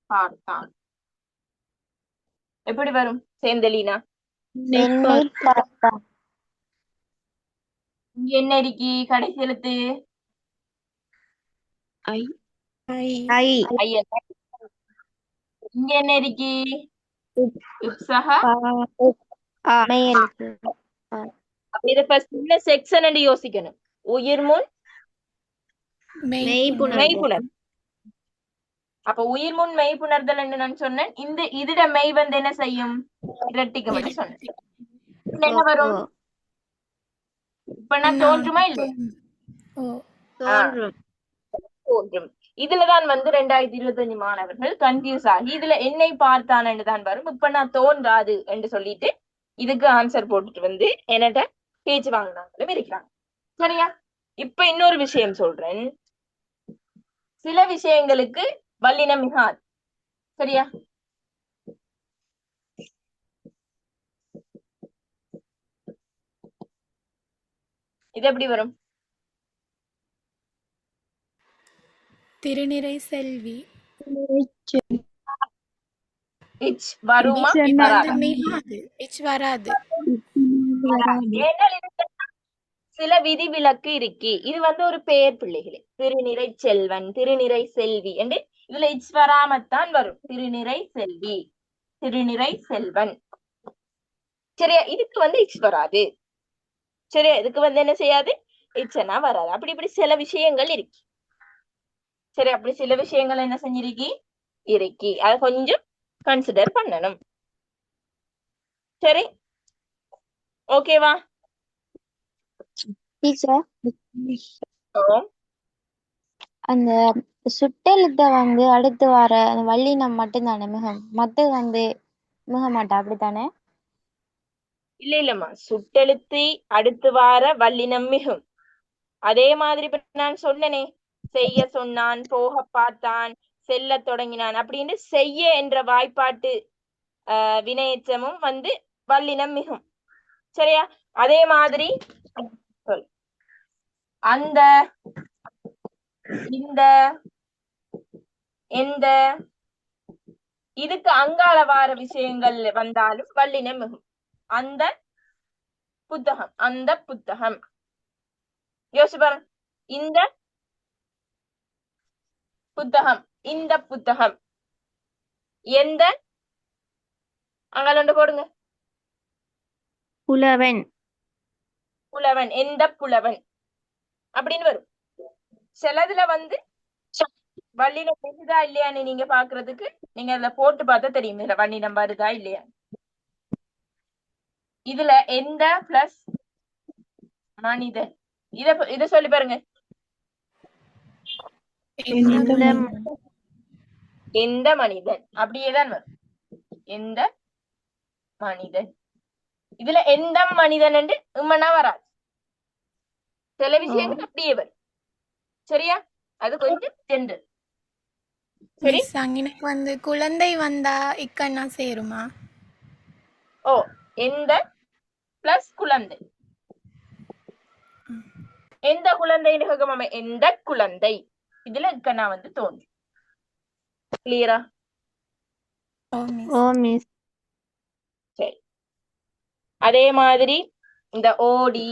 Speaker 1: பார்த்தான் எப்படி வரும் சேந்தலினா?
Speaker 3: என்னை பார்த்தான்.
Speaker 1: இங்க என்ன இருக்கி? கடைசி எழுத்து
Speaker 5: ஐ.
Speaker 2: ஐ.
Speaker 1: ஐயன். இங்க என்ன இருக்கி? இப்சக.
Speaker 3: மெய்யெழுத்து.
Speaker 1: இத ஃபர்ஸ்ட் செக்ஷன் என்று யோசிக்கணும். உயிர் முன்
Speaker 2: மெய்ப்புணர்தல்.
Speaker 1: மெய்ப்புணர். அப்ப உயிர் முன் மெய்ப்புணர்தல் என்று நான் சொன்னேன். இந்த இதுட மெய் வந்து என்ன செய்யும்? இரட்டிக்கும் என்று சொன்னேன். என்ன வரும்? இப்ப நான் தோன்றுமா இல்லை?
Speaker 2: தோன்றும்.
Speaker 1: தோன்றும். இதுலதான் வந்து 2025 மாணவர்கள் கன்ஃபியூஸ் ஆகி இதுல என்னை பார்த்தான் என்று தான் வரும். இப்ப நான் தோன்றாது என்று சொல்லிட்டு இதுக்கு ஆன்சர் போட்டுட்டு வந்து என்னட்ட பேச்சு வாங்கினாங்களும் இருக்கிறாங்க. சரியா? இப்ப இன்னொரு விஷயம் சொல்றேன். சில விஷயங்களுக்கு வல்லினம் மிகாது. சரியா? இது எப்படி வரும்?
Speaker 4: திருநிறை செல்வி.
Speaker 1: இச் வருமா?
Speaker 4: இச் வராது.
Speaker 1: ஏனால் இதுக்கு சில விதிவிலக்கு இருக்கு. இது வந்து ஒரு பெயர் பிள்ளைகளே. திருநிறை செல்வன், திருநிறை செல்வி என்று இதுல இச் வராமத்தான் வரும். திருநிறை செல்வி, திருநிறை செல்வன். சரியா? இதுக்கு வந்து இச் வராது. சரியா? இதுக்கு வந்து என்ன செய்யாது? இச்சனா வராது. அப்படி இப்படி சில விஷயங்கள் இருக்கு. சரி, அப்படி சில விஷயங்கள் என்ன செஞ்சிருக்கி இருக்கி, அதை கொஞ்சம் கன்சிடர் பண்ணணும். சரி, ஓகேவா?
Speaker 3: டீச்சர்,
Speaker 1: ஓ,
Speaker 3: அந்த சுட்டெழுத்த வந்து அடுத்து வர அந்த வல்லினம் மட்டும்தானே மிகம், மற்றது வந்து மிக மாட்டா, அப்படித்தானே?
Speaker 1: இல்ல இல்லம்மா, சுட்டெழுத்தை அடுத்து வார வல்லினம் மிகும். அதே மாதிரி இப்ப நான் சொன்னனே, செய்ய சொன்னான், போக பார்த்தான், செல்ல தொடங்கினான் அப்படின்னு செய்ய என்ற வாய்ப்பாட்டு வினையச்சமும் வந்து வல்லினம் மிகும். சரியா? அதே மாதிரி சொல், அந்த, இந்த, எந்த, இதுக்கு அங்காள வார விஷயங்கள் வந்தாலும் வல்லினம் மிகும். அந்த புத்தகம், அந்த புத்தகம். யோசிச்சு பாருங்க. இந்த புத்தகம், இந்த புத்தகம். எந்த அங்கால போடுங்க.
Speaker 2: புலவன்.
Speaker 1: புலவன், எந்த புலவன் அப்படின்னு வரும். சிலதுல வந்து வல்லினம் வருதா இல்லையான்னு நீங்க பாக்குறதுக்கு நீங்க அதுல போட்டு பார்த்தா தெரியும் இதுல வல்லினம் வருதா இல்லையா. இதுல எந்த பிளஸ் மனிதன், இத சொல்லி பாருங்க. எந்த மனிதன் அப்படியேதான் வரும். எந்த மனிதன். இதுல எந்த மனிதன் என்று இம்மனா வராது. சில விஷயங்கள் அப்படியே வரும். சரியா? அது கொஞ்சம் ஜென்ரல். சரி,
Speaker 4: எனக்கு வந்து குழந்தை வந்தா இக்கண்ணா சேருமா?
Speaker 1: ஓ, எந்த பிளஸ் குழந்தை. எந்த குழந்தைன்னு கேட்கமாமே, எந்த குழந்தை. இதுல இக்கண்ணா வந்து தோன்றும். கிளியரா?
Speaker 2: ஓ மிஸ்.
Speaker 1: சரி, அதே மாதிரி இந்த ஓடி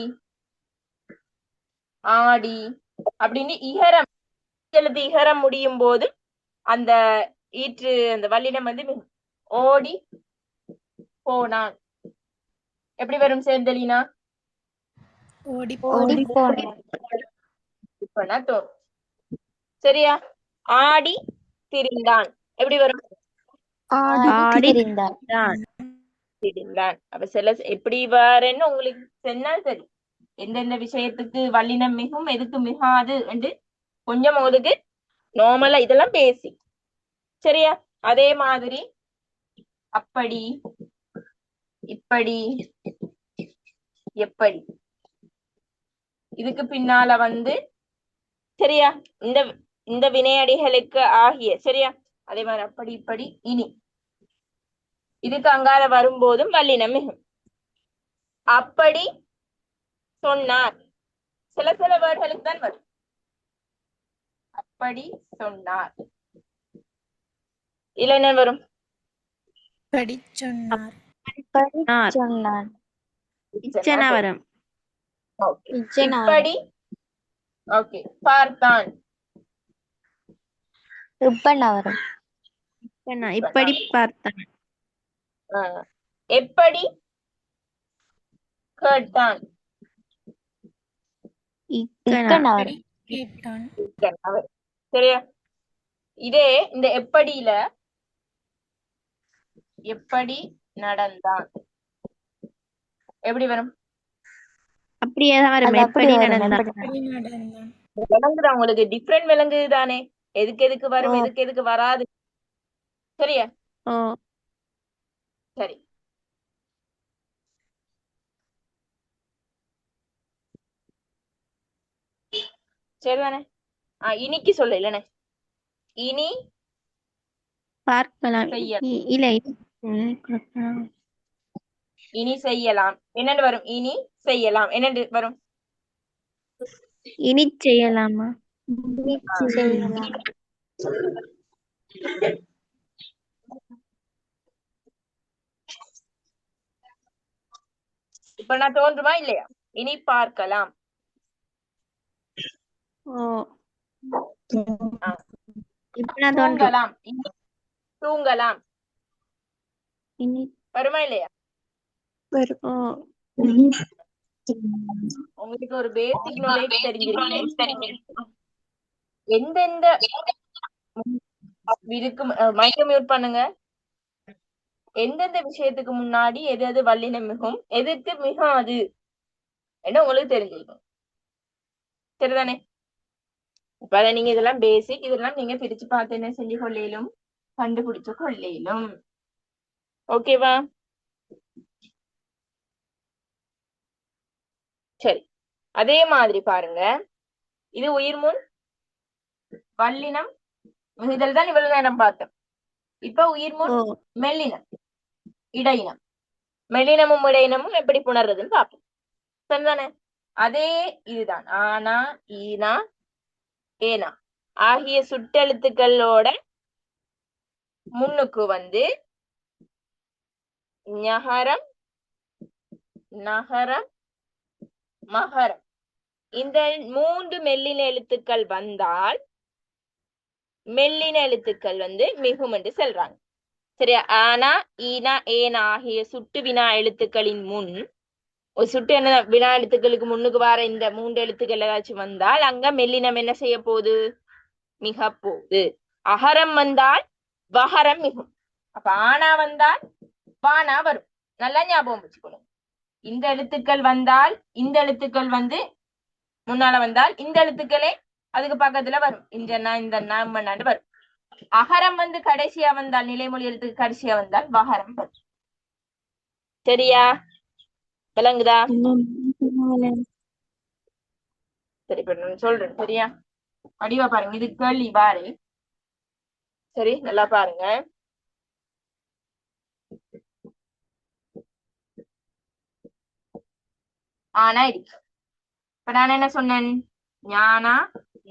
Speaker 1: ஆடி அப்படின்னு இகரம் எழுதி இகரம் முடியும் போது அந்த ஈற்று அந்த வல்லினம் வந்து ஓடி போனான். எப்படி வரும் சேர்ந்தலினா?
Speaker 4: ஓடி
Speaker 3: ஓடி போனான்.
Speaker 1: இப்பனா தோணும். சரியா? ஆடி திரிந்தான் எப்படி வரும்?
Speaker 3: ஆடி திரிந்தான்.
Speaker 1: திரிந்தான். அப்ப சில எப்படி வரேன்னு உங்களுக்கு சொன்னால் சரி. எந்தெந்த விஷயத்துக்கு வல்லினம் மிகும், எதுக்கு மிகாது என்று கொஞ்சம் உங்களுக்கு நார்மலா இதெல்லாம் பேசிக். சரியா? அதே மாதிரி அப்படி, இப்படி, எப்படி, இதுக்கு பின்னால வந்து சரியா இந்த இந்த வினையடிகளுக்கு ஆகிய. சரியா? அதே மாதிரி அப்படி, இப்படி, இனி, இதுக்கு அங்கால வரும்போதும் வல்லினம் மிகும். அப்படி சொன்னார். சில வேர்டுகளுக்கு தான் வரும். அப்படி சொன்னார். இல்ல என்ன வரும்?
Speaker 4: படி சொன்னார்.
Speaker 3: சொன்னான்.
Speaker 2: இச்சனா வரும்.
Speaker 1: இப்படி. ஓகே, பார்த்தான்.
Speaker 3: இப்பண்ணா வரும்.
Speaker 2: இப்படி பார்த்தான்.
Speaker 1: எப்படி கேட்டான்.
Speaker 3: இக்கண்ணா வரும்.
Speaker 4: கேட்டான்.
Speaker 1: சரியா? இதே இந்த எப்படியில எப்படி நடந்தான் எப்படி வரும்?
Speaker 2: அப்படியே தான் வரும். எப்படி நடந்தான்.
Speaker 1: விளங்குதா உங்களுக்கு? டிஃப்ரெண்ட் விளங்குது தானே? எதுக்கு வரும், எதுக்கு வராது. சரியா? சரி, சரிதானே? இனிக்கு சொல்ல இல்லனே. இனி
Speaker 2: பார்க்கலாம். இல்ல,
Speaker 1: இனி செய்யலாம். என்னண்டு வரும்? இனி செய்யலாம். என்னண்டு வரும்?
Speaker 2: இனி செய்யலாமா?
Speaker 1: இப்ப நான் தோன்றுமா இல்லையா? இனி பார்க்கலாம். தூங்கலாம். தூங்கலாம் வருமா இல்லையா? உங்களுக்கு ஒரு பேசிக் நாலேஜ் தெரிஞ்சிருக்கு. எந்தெந்த மைக்க மியூட் பண்ணுங்க. எந்தெந்த விஷயத்துக்கு முன்னாடி எது எது வல்லினம் மிகும், எதுக்கு மிகாது என்ன உங்களுக்கு தெரிஞ்சிருக்கும். சரிதானே? இப்ப அதை நீங்க இதெல்லாம் பேசிக், இதெல்லாம் நீங்க பிரிச்சு பார்த்து என்ன செஞ்சு கொள்ளையிலும் கண்டுபிடிச்சு கொள்ளையிலும். ஓகேவா? சரி, அதே மாதிரி பாருங்க. இது உயிர்முன் வல்லினம் மிகுதல் தான் இவ்வளவு நேரம் பார்த்தோம். இப்ப உயிர்முன் மெல்லினம் இடையினம். மெல்லினமும் இடையினமும் எப்படி புணர்றதுன்னு பார்ப்போம். சரிதானே? அதே இதுதான் ஆனா, ஈனா, ஏனா ஆகிய சுட்டெழுத்துக்களோட முன்னுக்கு வந்து ஞகரம், நகரம், மகரம் இந்த 3 மெல்லின எழுத்துக்கள் வந்தால் மெல்லின எழுத்துக்கள் மிகும் என்று சொல்றாங்க. சரியா? ஆனா ஈனா ஏனா ஆகிய சுட்டு வினா எழுத்துக்களின் முன் ஒரு சுட்டு என்ன வினா எழுத்துக்களுக்கு முன்னுக்கு வர இந்த 3 எழுத்துக்கள் ஏதாச்சும் வந்தால் அங்க மெல்லினம் என்ன செய்ய போகுது? மிக போகுது. அகரம் வந்தால் வகரம் மிகும். அப்ப ஆனா வந்தால் வானா வரும். நல்லா ஞாபகம் வச்சுக்கணும். இந்த எழுத்துக்கள் வந்தால் இந்த எழுத்துக்கள் முன்னால வந்தால் இந்த எழுத்துக்களே அதுக்கு பக்கத்துல வரும். இந்த நாண்டு வரும். அகரம் கடைசியா வந்தால் நிலைமொழி எழுத்துக்கு கடைசியா வந்தால் வகரம் வரும். சரியா? விளங்குதா? சரி, இப்ப நான் சொல்றேன். சரியா? வடிவா பாருங்க. இது கேள்வி பாரு. சரி, நல்லா பாருங்க. ஆனா இருக்கு. இப்ப நான் என்ன சொன்னேன்? ஞானா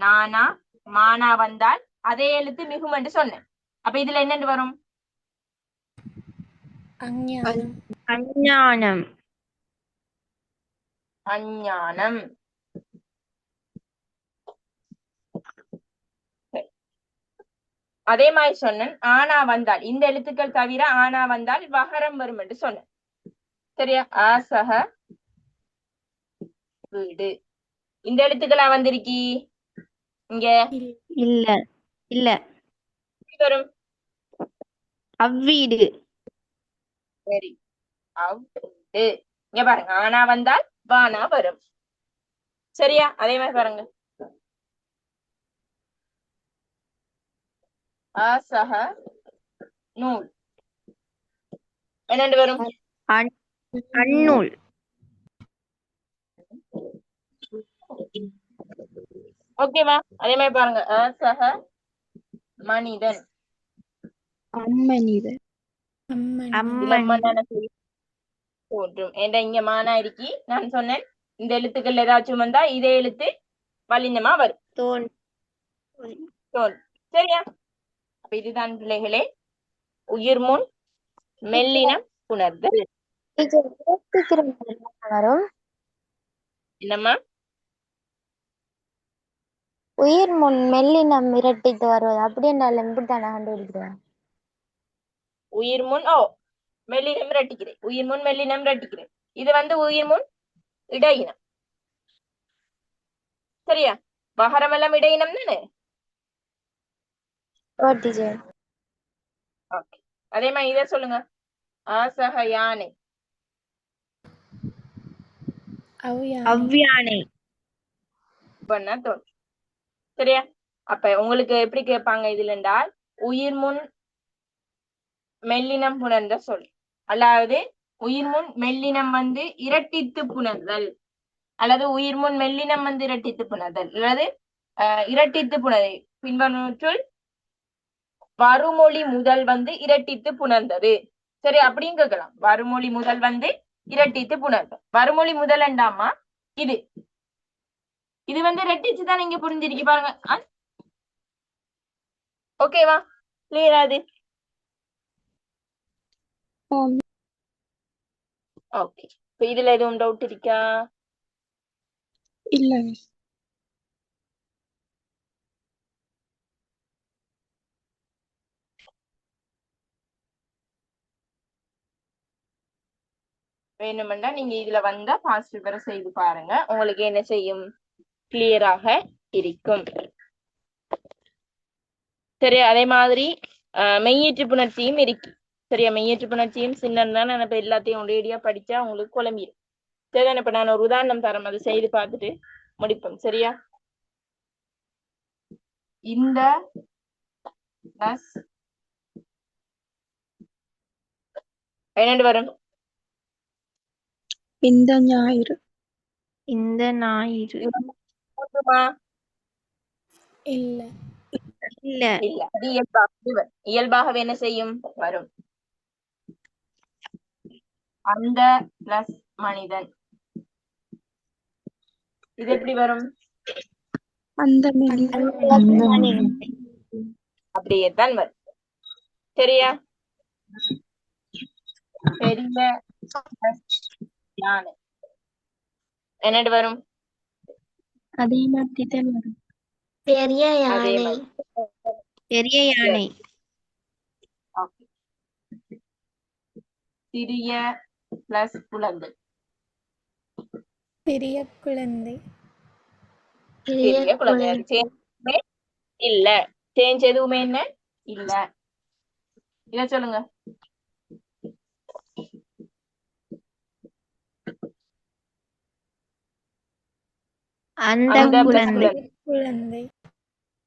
Speaker 1: நானா மானா வந்தால் அதே எழுத்து மிகும் என்று சொன்னேன். அப்ப இதுல என்னன்னு வரும்?
Speaker 4: அஞ்ஞானம்.
Speaker 2: அஞ்ஞானம்.
Speaker 1: அஞ்ஞானம். அதே மாதிரி சொன்னேன். ஆனா வந்தால் இந்த எழுத்துக்கள் தவிர ஆனா வந்தால் வகரம் வரும் என்று சொன்னேன். சரியா? ஆசக வீடு. இந்த எழுத்துக்களா வந்திருக்கி இங்க?
Speaker 2: இல்ல இல்ல.
Speaker 1: வரும்
Speaker 2: அவ்வீடு.
Speaker 1: சரி, அவ்வீடு. இங்க பாருங்க, ஆனா வந்தால் வானா வரும். சரியா? அதே மாதிரி பாருங்க. ஆசக நூல் என்னண்டு வரும்?
Speaker 2: அந்நூல்.
Speaker 1: ஓகேவா? அதே மாதிரி பாருங்க. அசக மனிதன்.
Speaker 5: அம்மனிதன்.
Speaker 2: அம்மன்.
Speaker 1: தோன்றும். ஏண்டா இங்க மானா இருக்கி நான் சொன்னேன் இந்த எழுத்துக்கள் ஏதாச்சும் வந்தா இதே எழுத்து வல்லினமா வரும். தோல். சரியா? அப்ப இதுதான் பிள்ளைகளே உயிர் முன் மெல்லினம் புணர்தல்.
Speaker 3: வரும்.
Speaker 1: என்னம்மா?
Speaker 3: உயிர் முன் மெல்லினம் இரட்டித்து வருவது அப்படி என்றாலும் இப்படித்தானே கண்டுபிடிக்கிறேன்.
Speaker 1: உயிர் முன் மெல்லினம் இரட்டிக்கிறேன். உயிர் முன் மெல்லினம் இரட்டிக்கிறேன். இது உயிர் முன் இடையினம். சரியா? வகரம் எல்லாம் இடையினம் தானே? ஓகே. அதே மாதிரி இதை சொல்லுங்க. ஆசக யானை.
Speaker 2: அவ்யானை.
Speaker 1: பண்ண தோன்றும். சரியா? அப்ப உங்களுக்கு எப்படி கேட்பாங்க இதுல என்றால் உயிர் முன் மெல்லினம் புணர்ந்த சொல், அதாவது உயிர் முன் மெல்லினம் இரட்டித்து புணர்தல், அல்லது உயிர் முன் மெல்லினம் இரட்டித்து புணர்தல், அல்லது இரட்டித்து புணர்தல். பின்வருவற்றுள் வருமொழி முதல் இரட்டித்து புணர்ந்தது. சரி, அப்படின்னு கேட்கலாம். வருமொழி முதல் இரட்டித்து புணர்தல். வருமொழி முதல் என்றாமா இது இது ரெட்டிச்சுதான் நீங்க புரிஞ்சிருக்கு பாருங்க. ஓகேவா? கிளியரா? அது ஓகே. இப்ப இதுல எதுவும் டவுட் இருக்கா?
Speaker 5: இல்ல.
Speaker 1: வேணுமெண்டா நீங்க இதுல வந்தா பாஸ்ட் பேரை செய்து பாருங்க. உங்களுக்கு என்ன செய்யும்? கிளியராக இருக்கும். சரி, அதே மாதிரி மெய்யீற்று புணர்ச்சியும் இருக்கு. சரியா? மெய்யீற்று புணர்ச்சியும் சின்னதான் நினைப்ப எல்லாத்தையும் ஒரேடியா படிச்சா உங்களுக்கு குழம்பிடும். சரிதானே? இப்ப நான் ஒரு உதாரணம் தரேன், அதை செய்து பார்த்துட்டு முடிப்போம். சரியா? இந்த என்னண்டு வரும்?
Speaker 5: இந்த ஞாயிறு.
Speaker 2: இந்த ஞாயிறு.
Speaker 4: இல்ல
Speaker 2: இல்ல
Speaker 1: இல்ல. அது இயல்பாகவே என்ன செய்யும்? வரும். அந்த பிளஸ் மனிதன். இது எப்படி வரும்?
Speaker 5: அந்த
Speaker 1: அப்படியே தான் வரும். சரியா? பெரிய யானை என்னண்டு வரும்?
Speaker 5: அதே மாதிரி தான் வரும்.
Speaker 3: பெரிய
Speaker 1: அதே
Speaker 3: யானை.
Speaker 1: மாதிரி.
Speaker 2: பெரிய யானை.
Speaker 1: Okay. சிறிய பிளஸ் குழந்தை.
Speaker 4: சிறிய குழந்தை.
Speaker 1: சிறிய குழந்தை. அது சேஞ்ச் இல்ல. சேஞ்ச் எதுவுமே என்ன இல்ல. இத சொல்லுங்க.
Speaker 2: அந்த
Speaker 1: அந்த plus
Speaker 2: குழந்தை.
Speaker 4: குழந்தை.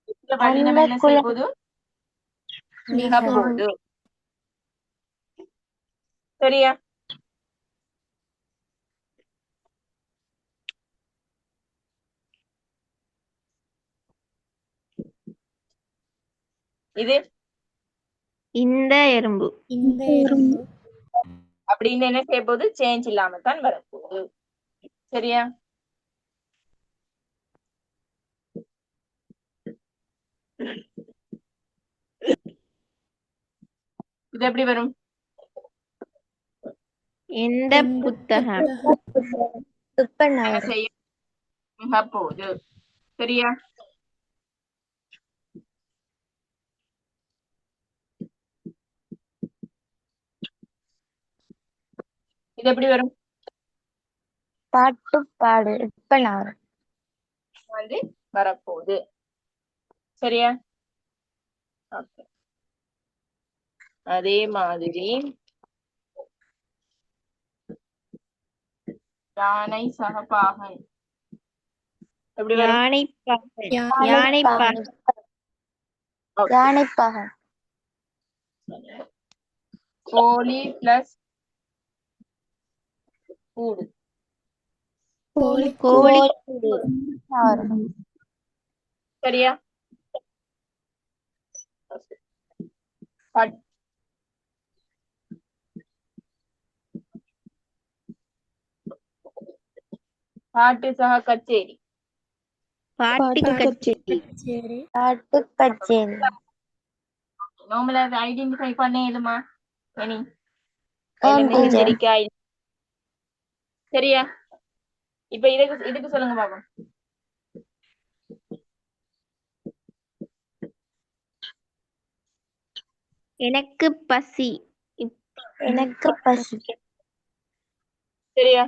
Speaker 1: இதுல வல்லினம் என்ன செய்ய போகுது? மிக
Speaker 4: மிக.
Speaker 1: போகுது. சரியா? இது
Speaker 2: இந்த எறும்பு.
Speaker 4: இந்த எறும்பு.
Speaker 1: அப்படின்னு என்ன செய்ய போகுது? சேஞ்ச் இல்லாம தான் வரப்போகுது. சரியா? இது எப்படி வரும்?
Speaker 2: இந்த புத்தகம்.
Speaker 1: என்ன செய்ய? மிக போகுது. சரியா? இது எப்படி வரும்?
Speaker 3: பாட்டு பாடு. வரும்.
Speaker 1: வந்து வரப்போகுது. சரியா? Okay. அதே மாதிரி யானை சகபாகன். எப்படி வரும்?
Speaker 2: யானை பாகன்.
Speaker 4: யானை.
Speaker 2: யானை பாகன்.
Speaker 3: யானை பாகன்.
Speaker 1: கோழி பிளஸ் கூடு.
Speaker 4: கோழி.
Speaker 2: கோழி.
Speaker 3: வரும்.
Speaker 1: சரியா? பட்- பாட்டு சக கச்சேரி.
Speaker 2: பாட்டு கச்சேரி.
Speaker 4: சரி.
Speaker 3: பாட்டு கச்சேரி.
Speaker 1: நார்மலா ஐடென்டிஃபை பண்ண ஏழுமா? Any
Speaker 3: teacher.
Speaker 1: சரிக்கா? சரியா? இப்ப இதுக்கு சொல்லுங்க பாப்போம்.
Speaker 2: எனக்கு பசி.
Speaker 3: எனக்கு பசி.
Speaker 1: சரியா?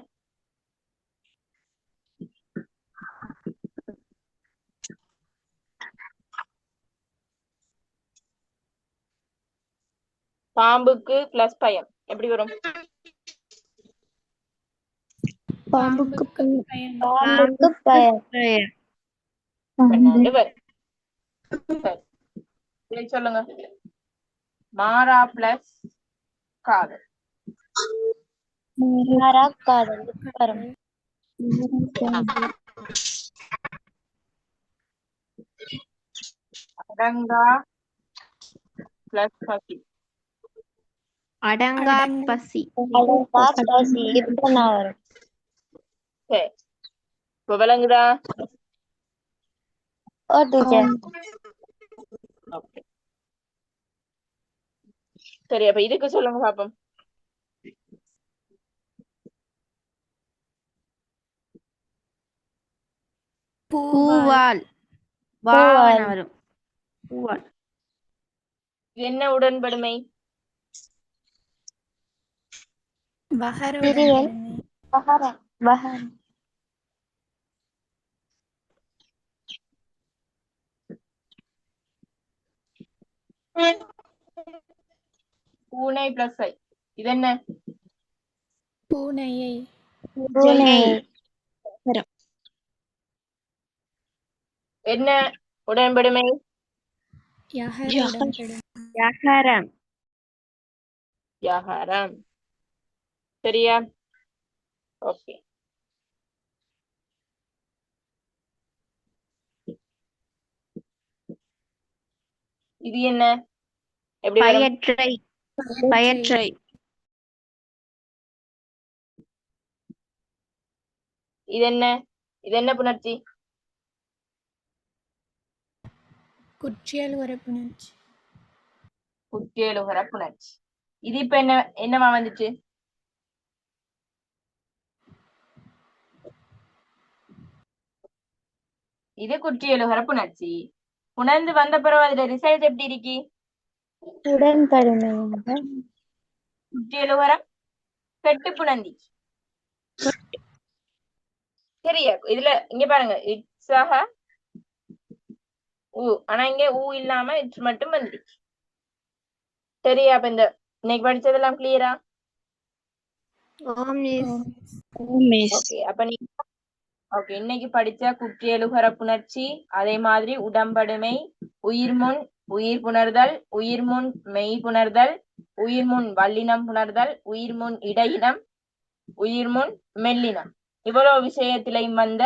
Speaker 1: பாம்புக்கு பிளஸ் பயம். எப்படி வரும்?
Speaker 5: பாம்புக்கு
Speaker 4: பயம்.
Speaker 3: பாம்புக்கு பயம்.
Speaker 1: பன்னெண்டு வரும். சரி. இதை சொல்லுங்க. மாறா பிளஸ் காதல்.
Speaker 3: மரக்காதல். வரும்.
Speaker 1: அடங்கா பிளஸ் பசி.
Speaker 2: அடங்கா பசி.
Speaker 3: அடங்கா பசி. வரும்.
Speaker 1: சரி. இப்ப விளங்குதா?
Speaker 3: ஓ டீச்சர்.
Speaker 1: Okay. சரி, அப்ப இதுக்கு சொல்லுங்க பாப்போம்.
Speaker 2: பூவால். வாவன வரும். பூவால்.
Speaker 1: இது என்ன உடன்படுமை?
Speaker 4: வகர
Speaker 3: பிரியல்.
Speaker 4: உடன்படுமை.
Speaker 3: வகரம். வகரம்.
Speaker 1: பூனை பிளஸ் ஐ. இது என்ன?
Speaker 4: பூனையை.
Speaker 3: பூனை.
Speaker 1: என்ன உடன்படுமை?
Speaker 4: யகர உடன்படுமை.
Speaker 2: யகரம்.
Speaker 1: யகரம். சரியா? ஓகே. இது என்ன? எப்படி வரும்?
Speaker 2: பயற்றை. பயற்றை.
Speaker 1: இது என்ன? இது என்ன புணர்ச்சி?
Speaker 4: குற்றியல் ஒரு புணர்ச்சி.
Speaker 1: குற்றியலுகர புணர்ச்சி. இது இப்ப என்னவா வந்துச்சு? இது குற்றியலுகர புணர்ச்சி. புணர்ந்து வந்த பிறகு அதுல ரிசல்ட் எப்படி இருக்கு?
Speaker 3: உடன்படுமை.
Speaker 1: குற்றியலுகரம் கெட்டு புணர்ந்திச்சு. சரியா? இதுல இங்க பாருங்க இட்ஸாக ஊ, ஆனா இங்க ஊ இல்லாம இட்ஸ் மட்டும் வந்துடுச்சு. சரியா? அப்ப இந்த இன்னைக்கு படிச்சதெல்லாம் கிளியரா?
Speaker 2: ஓம் மிஸ்.
Speaker 1: ஓகே, அப்ப நீங்க ஓகே இன்னைக்கு படிச்ச குற்றியலுகர புணர்ச்சி, அதே மாதிரி உடம்படுமை, உயிர்முன் உயிர் புணர்தல், உயிர்முன் மெய் புணர்தல், உயிர்முன் வல்லினம் புணர்தல், உயிர்முன் இடையினம், உயிர்முன் மெல்லினம், இவ்வளவு விஷயத்திலையும் வந்த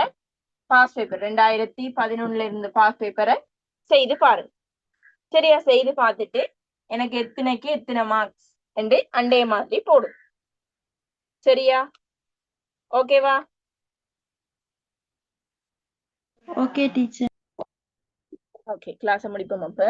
Speaker 1: பாஸ் பேப்பர் 2011 இருந்து பாஸ் பேப்பரை செய்து பாருங்க. சரியா? செய்து பார்த்துட்டு எனக்கு எத்தனைக்கு எத்தனை மார்க்ஸ் என்று அண்டைய மாதிரி போடும். சரியா? ஓகேவா?
Speaker 5: Okay teacher.
Speaker 1: ஓகே, கிளாஸ் முடிப்போம் அப்ப.